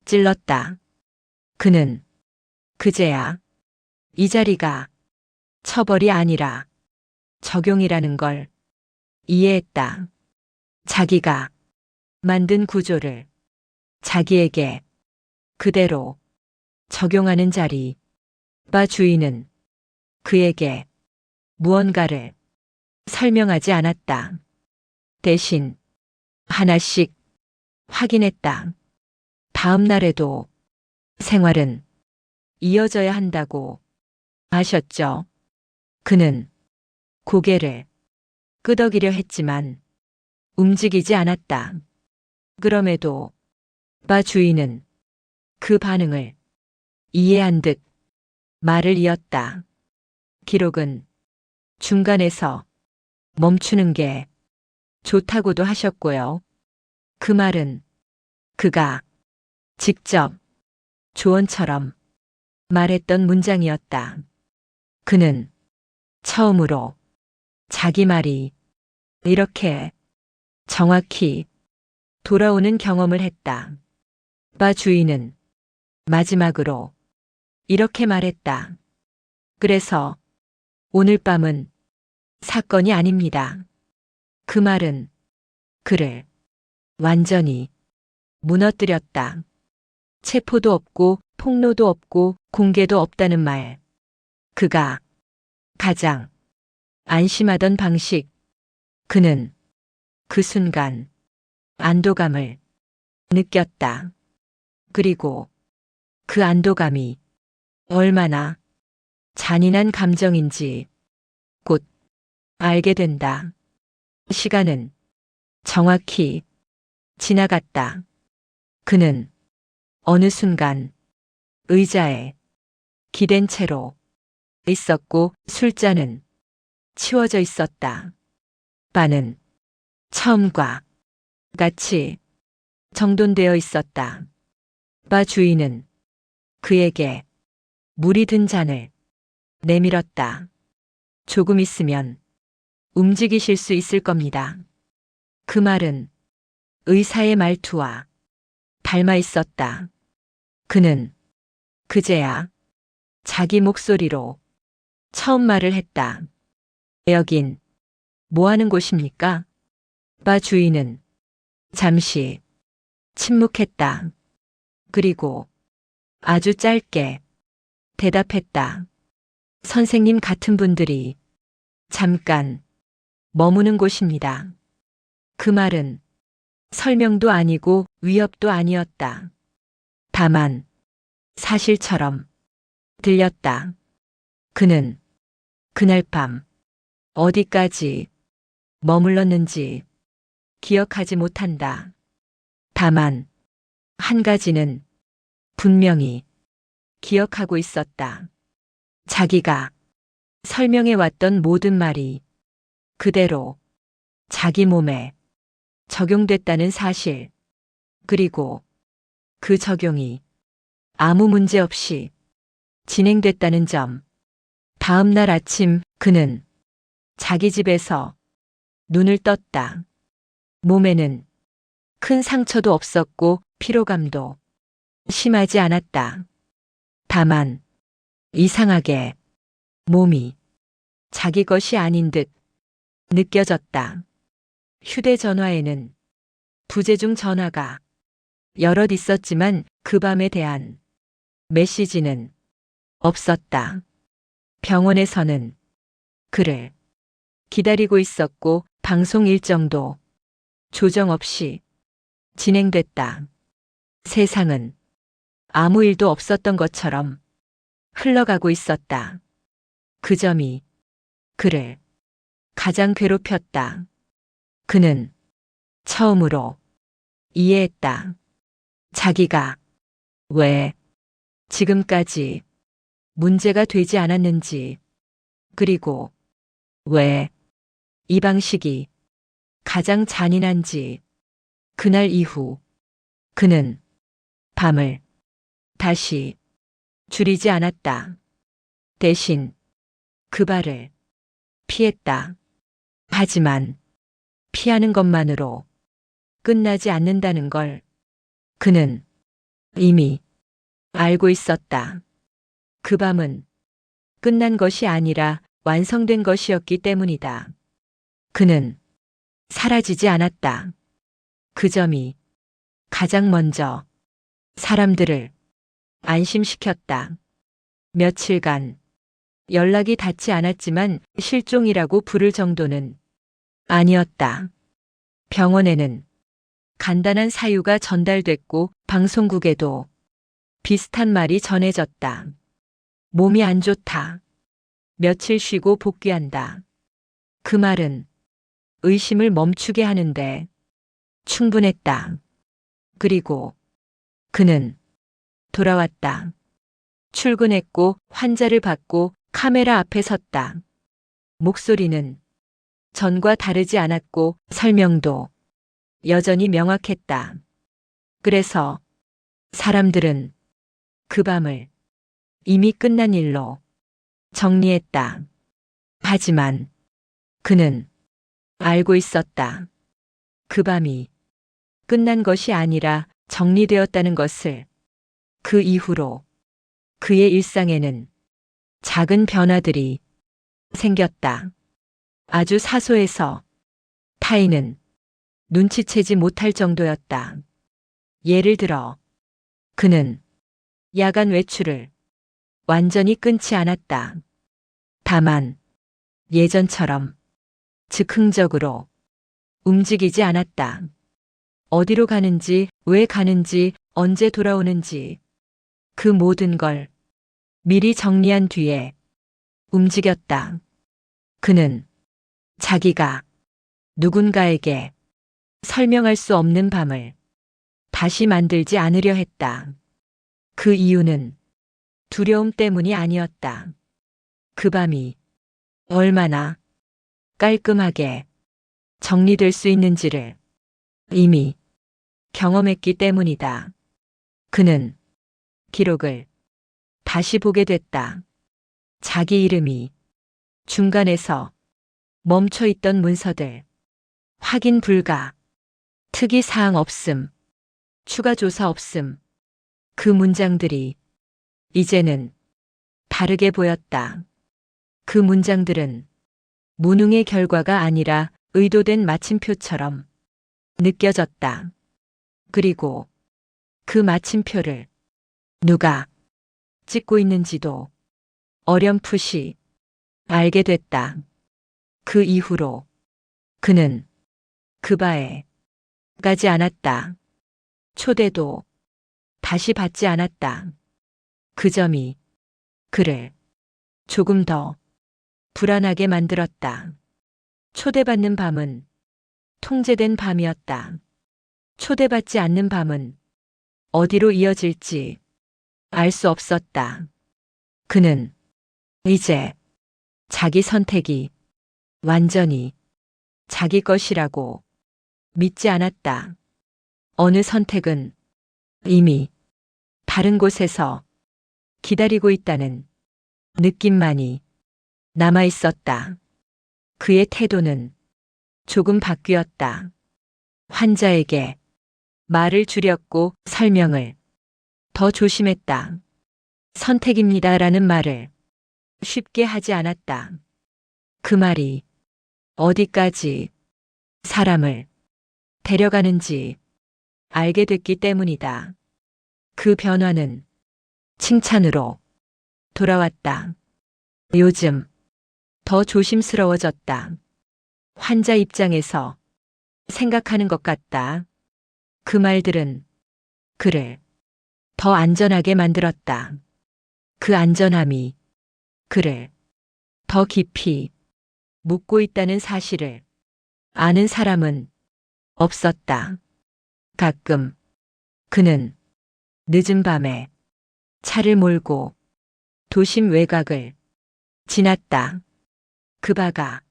S1: 찔렀다. 그는 그제야 이 자리가 처벌이 아니라 적용이라는 걸 이해했다. 자기가 만든 구조를 자기에게 그대로 적용하는 자리. 바 주인은 그에게 무언가를 설명하지 않았다. 대신 하나씩 확인했다. 다음 날에도 생활은 이어져야 한다고 하셨죠. 그는 고개를 끄덕이려 했지만 움직이지 않았다. 그럼에도 바 주인은 그 반응을 이해한 듯 말을 이었다. 기록은 중간에서 멈추는 게 좋다고도 하셨고요. 그 말은 그가 직접 조언처럼 말했던 문장이었다. 그는 처음으로 자기 말이 이렇게 정확히 돌아오는 경험을 했다. 바 주인은 마지막으로 이렇게 말했다. 그래서 오늘 밤은 사건이 아닙니다. 그 말은 그를 완전히 무너뜨렸다. 체포도 없고 폭로도 없고 공개도 없다는 말. 그가 가장 안심하던 방식. 그는 그 순간 안도감을 느꼈다. 그리고 그 안도감이 얼마나 잔인한 감정인지 곧 알게 된다. 시간은 정확히 지나갔다. 그는 어느 순간 의자에 기댄 채로 있었고 술잔은 치워져 있었다. 바는 처음과 같이 정돈되어 있었다. 바 주인은 그에게 물이 든 잔을 내밀었다. 조금 있으면 움직이실 수 있을 겁니다. 그 말은 의사의 말투와 닮아 있었다. 그는 그제야 자기 목소리로 처음 말을 했다. 여긴 뭐 하는 곳입니까? 바 주인은 잠시 침묵했다. 그리고 아주 짧게 대답했다. 선생님 같은 분들이 잠깐 머무는 곳입니다. 그 말은 설명도 아니고 위협도 아니었다. 다만 사실처럼 들렸다. 그는 그날 밤 어디까지 머물렀는지 기억하지 못한다. 다만 한 가지는 분명히 기억하고 있었다. 자기가 설명해 왔던 모든 말이 그대로 자기 몸에 적용됐다는 사실, 그리고 그 적용이 아무 문제 없이 진행됐다는 점. 다음 날 아침 그는 자기 집에서 눈을 떴다. 몸에는 큰 상처도 없었고 피로감도 심하지 않았다. 다만 이상하게 몸이 자기 것이 아닌 듯 느껴졌다. 휴대전화에는 부재중 전화가 여럿 있었지만 그 밤에 대한 메시지는 없었다. 병원에서는 그를 기다리고 있었고 방송 일정도 조정 없이 진행됐다. 세상은 아무 일도 없었던 것처럼 흘러가고 있었다. 그 점이 그를 가장 괴롭혔다. 그는 처음으로 이해했다. 자기가 왜 지금까지 문제가 되지 않았는지, 그리고 왜 이 방식이 가장 잔인한지. 그날 이후 그는 밤을 다시 줄이지 않았다. 대신 그 발을 피했다. 하지만 피하는 것만으로 끝나지 않는다는 걸 그는 이미 알고 있었다. 그 밤은 끝난 것이 아니라 완성된 것이었기 때문이다. 그는 사라지지 않았다. 그 점이 가장 먼저 사람들을 안심시켰다. 며칠간 연락이 닿지 않았지만 실종이라고 부를 정도는 아니었다. 병원에는 간단한 사유가 전달됐고 방송국에도 비슷한 말이 전해졌다. 몸이 안 좋다. 며칠 쉬고 복귀한다. 그 말은 의심을 멈추게 하는데 충분했다. 그리고 그는 돌아왔다. 출근했고 환자를 받고 카메라 앞에 섰다. 목소리는 전과 다르지 않았고 설명도 여전히 명확했다. 그래서 사람들은 그 밤을 이미 끝난 일로 정리했다. 하지만 그는 알고 있었다. 그 밤이 끝난 것이 아니라 정리되었다는 것을. 그 이후로 그의 일상에는 작은 변화들이 생겼다. 아주 사소해서 타인은 눈치채지 못할 정도였다. 예를 들어 그는 야간 외출을 완전히 끊지 않았다. 다만 예전처럼 즉흥적으로 움직이지 않았다. 어디로 가는지, 왜 가는지, 언제 돌아오는지 그 모든 걸 미리 정리한 뒤에 움직였다. 그는 자기가 누군가에게 설명할 수 없는 밤을 다시 만들지 않으려 했다. 그 이유는 두려움 때문이 아니었다. 그 밤이 얼마나 깔끔하게 정리될 수 있는지를 이미 경험했기 때문이다. 그는 기록을 다시 보게 됐다. 자기 이름이 중간에서 멈춰 있던 문서들, 확인 불가, 특이 사항 없음, 추가 조사 없음. 그 문장들이 이제는 다르게 보였다. 그 문장들은 무능의 결과가 아니라 의도된 마침표처럼 느껴졌다. 그리고 그 마침표를 누가 찍고 있는지도 어렴풋이 알게 됐다. 그 이후로 그는 그 바에 가지 않았다. 초대도 다시 받지 않았다. 그 점이 그를 조금 더 불안하게 만들었다. 초대받는 밤은 통제된 밤이었다. 초대받지 않는 밤은 어디로 이어질지 알 수 없었다. 그는 이제 자기 선택이 완전히 자기 것이라고 믿지 않았다. 어느 선택은 이미 다른 곳에서 기다리고 있다는 느낌만이 남아 있었다. 그의 태도는 조금 바뀌었다. 환자에게 말을 줄였고 설명을 더 조심했다. 선택입니다라는 말을 쉽게 하지 않았다. 그 말이 어디까지 사람을 데려가는지 알게 됐기 때문이다. 그 변화는 칭찬으로 돌아왔다. 요즘 더 조심스러워졌다. 환자 입장에서 생각하는 것 같다. 그 말들은 그를 더 안전하게 만들었다. 그 안전함이 그를 더 깊이 묻고 있다는 사실을 아는 사람은 없었다. 가끔 그는 늦은 밤에 차를 몰고 도심 외곽을 지났다. 그 바가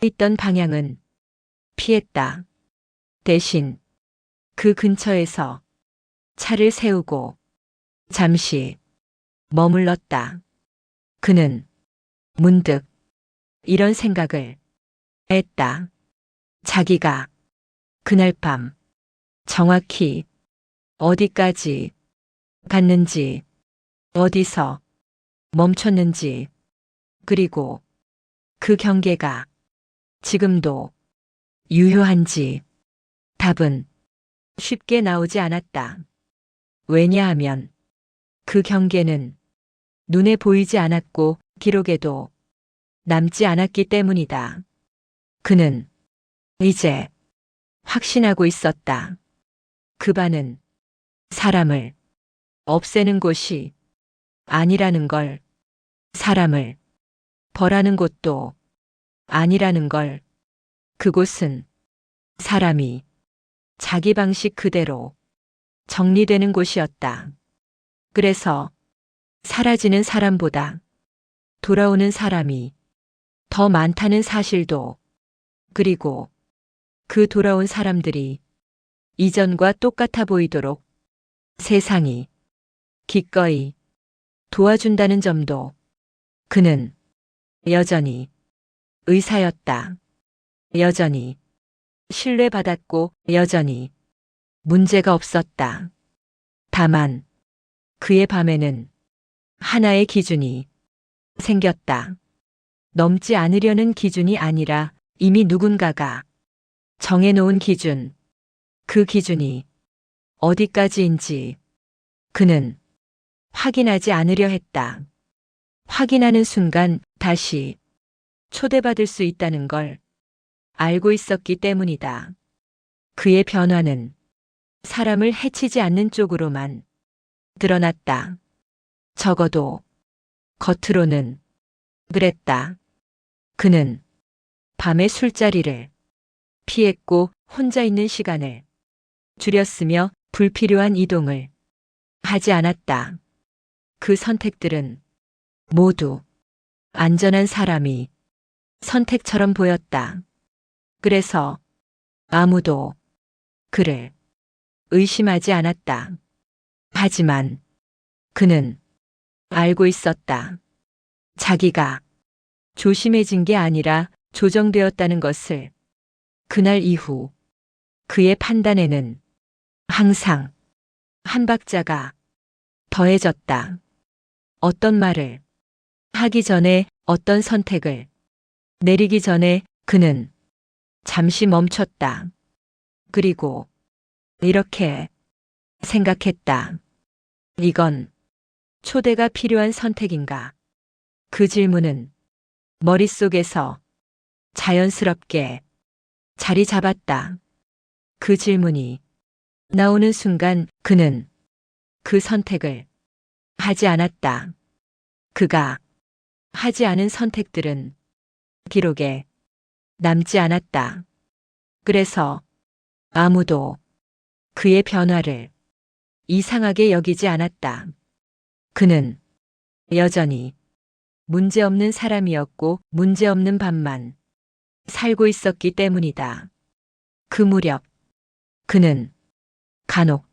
S1: 있던 방향은 피했다. 대신 그 근처에서 차를 세우고 잠시 머물렀다. 그는 문득 이런 생각을 했다. 자기가 그날 밤 정확히 어디까지 갔는지, 어디서 멈췄는지, 그리고 그 경계가 지금도 유효한지 답은 쉽게 나오지 않았다. 왜냐하면 그 경계는 눈에 보이지 않았고 기록에도 남지 않았기 때문이다. 그는 이제 확신하고 있었다. 그 바는 사람을 없애는 곳이 아니라는 걸, 사람을 벌하는 곳도 아니라는 걸, 그곳은 사람이 자기 방식 그대로 정리되는 곳이었다. 그래서 사라지는 사람보다 돌아오는 사람이 더 많다는 사실도, 그리고 그 돌아온 사람들이 이전과 똑같아 보이도록 세상이 기꺼이 도와준다는 점도 그는 여전히 의사였다. 여전히 신뢰받았고 여전히 문제가 없었다. 다만 그의 밤에는 하나의 기준이 생겼다. 넘지 않으려는 기준이 아니라 이미 누군가가 정해놓은 기준, 그 기준이 어디까지인지 그는 확인하지 않으려 했다. 확인하는 순간 다시 초대받을 수 있다는 걸 알고 있었기 때문이다. 그의 변화는 사람을 해치지 않는 쪽으로만 드러났다. 적어도 겉으로는 그랬다. 그는 밤의 술자리를 피했고 혼자 있는 시간을 줄였으며 불필요한 이동을 하지 않았다. 그 선택들은 모두 안전한 사람이 선택처럼 보였다. 그래서 아무도 그를 의심하지 않았다. 하지만 그는 알고 있었다. 자기가 조심해진 게 아니라 조정되었다는 것을. 그날 이후 그의 판단에는 항상 한 박자가 더해졌다. 어떤 말을 하기 전에, 어떤 선택을 내리기 전에 그는 잠시 멈췄다. 그리고 이렇게 생각했다. 이건 초대가 필요한 선택인가? 그 질문은 머릿속에서 자연스럽게 자리 잡았다. 그 질문이 나오는 순간 그는 그 선택을 하지 않았다. 그가 하지 않은 선택들은 기록에 남지 않았다. 그래서 아무도 그의 변화를 이상하게 여기지 않았다. 그는 여전히 문제없는 사람이었고 문제없는 밤만 살고 있었기 때문이다. 그 무렵 그는 간혹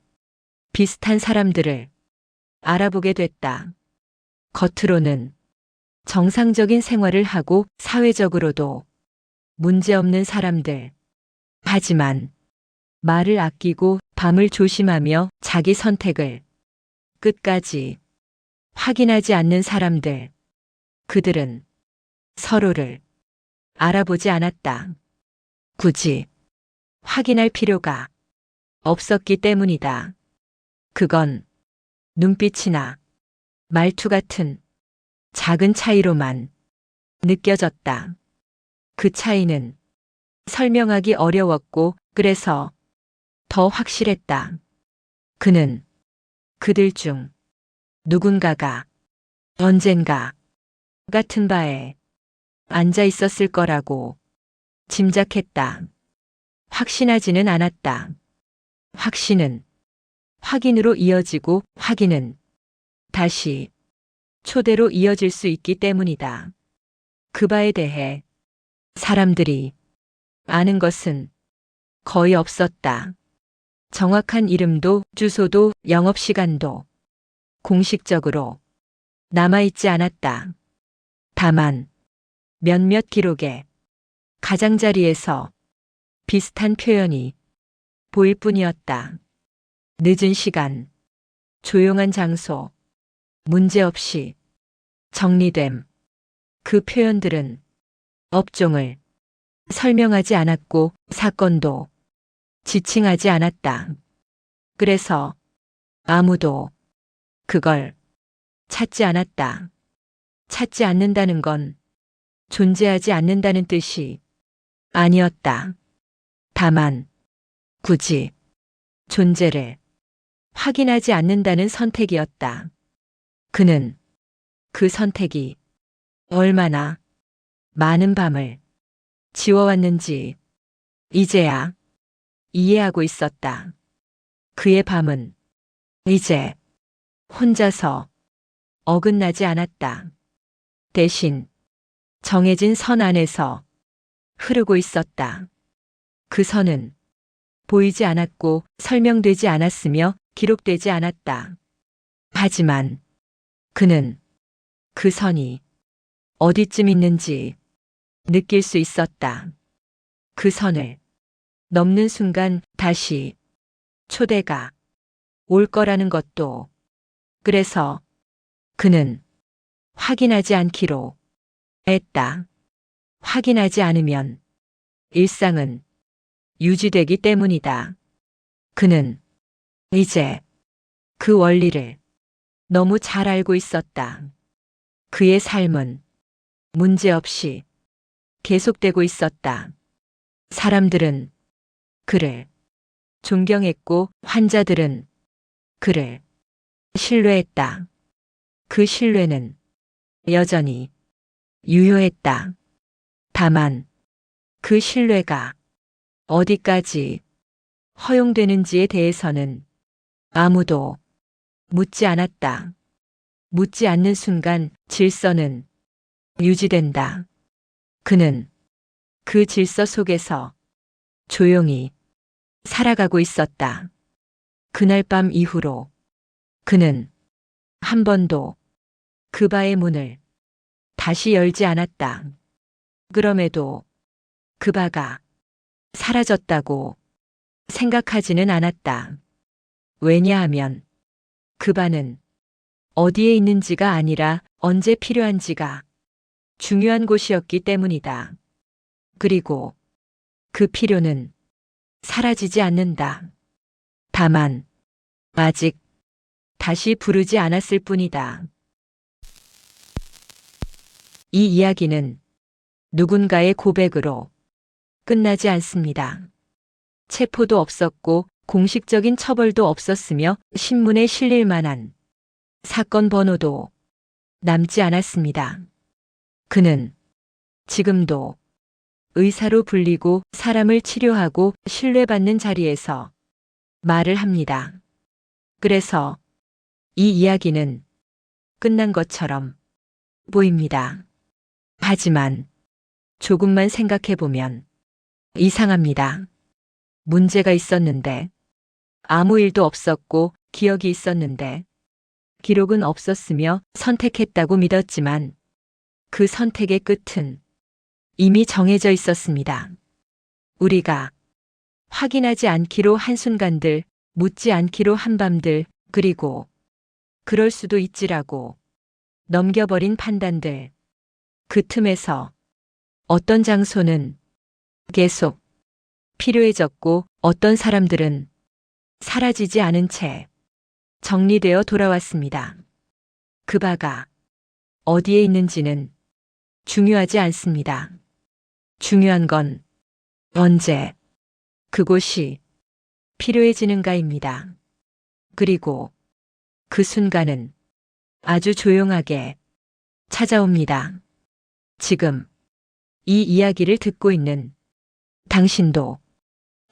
S1: 비슷한 사람들을 알아보게 됐다. 겉으로는 정상적인 생활을 하고 사회적으로도 문제없는 사람들. 하지만 말을 아끼고 밤을 조심하며 자기 선택을 끝까지 확인하지 않는 사람들. 그들은 서로를 알아보지 않았다. 굳이 확인할 필요가 없었기 때문이다. 그건 눈빛이나 말투 같은 작은 차이로만 느껴졌다. 그 차이는 설명하기 어려웠고 그래서 더 확실했다. 그는 그들 중 누군가가 언젠가 같은 바에 앉아 있었을 거라고 짐작했다. 확신하지는 않았다. 확신은 확인으로 이어지고 확인은 다시 초대로 이어질 수 있기 때문이다. 그 바에 대해 사람들이 아는 것은 거의 없었다. 정확한 이름도 주소도 영업시간도 공식적으로 남아있지 않았다. 다만 몇몇 기록에 가장자리에서 비슷한 표현이 보일 뿐이었다. 늦은 시간, 조용한 장소, 문제없이 정리됨. 그 표현들은 업종을 설명하지 않았고 사건도 지칭하지 않았다. 그래서 아무도 그걸 찾지 않았다. 찾지 않는다는 건 존재하지 않는다는 뜻이 아니었다. 다만 굳이 존재를 확인하지 않는다는 선택이었다. 그는 그 선택이 얼마나 많은 밤을 지워왔는지 이제야 이해하고 있었다. 그의 밤은 이제 혼자서 어긋나지 않았다. 대신 정해진 선 안에서 흐르고 있었다. 그 선은 보이지 않았고 설명되지 않았으며 기록되지 않았다. 하지만 그는 그 선이 어디쯤 있는지 느낄 수 있었다. 그 선을 넘는 순간 다시 초대가 올 거라는 것도. 그래서 그는 확인하지 않기로 했다. 확인하지 않으면 일상은 유지되기 때문이다. 그는 이제 그 원리를 너무 잘 알고 있었다. 그의 삶은 문제없이 계속되고 있었다. 사람들은 그를 존경했고 환자들은 그를 신뢰했다. 그 신뢰는 여전히 유효했다. 다만 그 신뢰가 어디까지 허용되는지에 대해서는 아무도 묻지 않았다. 묻지 않는 순간 질서는 유지된다. 그는 그 질서 속에서 조용히 살아가고 있었다. 그날 밤 이후로 그는 한 번도 그 바의 문을 다시 열지 않았다. 그럼에도 그 바가 사라졌다고 생각하지는 않았다. 왜냐하면 그 바는 어디에 있는지가 아니라 언제 필요한지가 중요한 곳이었기 때문이다. 그리고 그 필요는 사라지지 않는다. 다만 아직 다시 부르지 않았을 뿐이다. 이 이야기는 누군가의 고백으로 끝나지 않습니다. 체포도 없었고 공식적인 처벌도 없었으며 신문에 실릴 만한 사건 번호도 남지 않았습니다. 그는 지금도 의사로 불리고 사람을 치료하고 신뢰받는 자리에서 말을 합니다. 그래서 이 이야기는 끝난 것처럼 보입니다. 하지만 조금만 생각해보면 이상합니다. 문제가 있었는데, 아무 일도 없었고 기억이 있었는데, 기록은 없었으며 선택했다고 믿었지만 그 선택의 끝은 이미 정해져 있었습니다. 우리가 확인하지 않기로 한순간들, 묻지 않기로 한밤들, 그리고 그럴 수도 있지라고 넘겨버린 판단들. 그 틈에서 어떤 장소는 계속 필요해졌고 어떤 사람들은 사라지지 않은 채 정리되어 돌아왔습니다. 그 바가 어디에 있는지는 중요하지 않습니다. 중요한 건 언제 그곳이 필요해지는가입니다. 그리고 그 순간은 아주 조용하게 찾아옵니다. 지금 이 이야기를 듣고 있는 당신도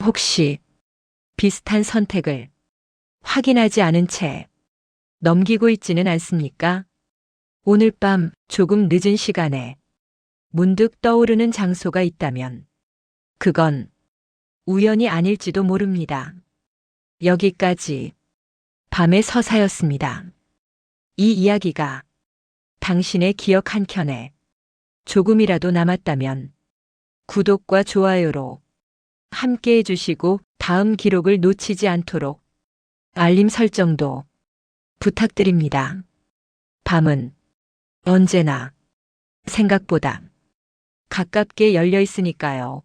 S1: 혹시 비슷한 선택을 확인하지 않은 채 넘기고 있지는 않습니까? 오늘 밤 조금 늦은 시간에 문득 떠오르는 장소가 있다면 그건 우연이 아닐지도 모릅니다. 여기까지 밤의 서사였습니다. 이 이야기가 당신의 기억 한켠에 조금이라도 남았다면 구독과 좋아요로 함께 해주시고 다음 기록을 놓치지 않도록 알림 설정도 부탁드립니다. 밤은 언제나 생각보다 가깝게 열려 있으니까요.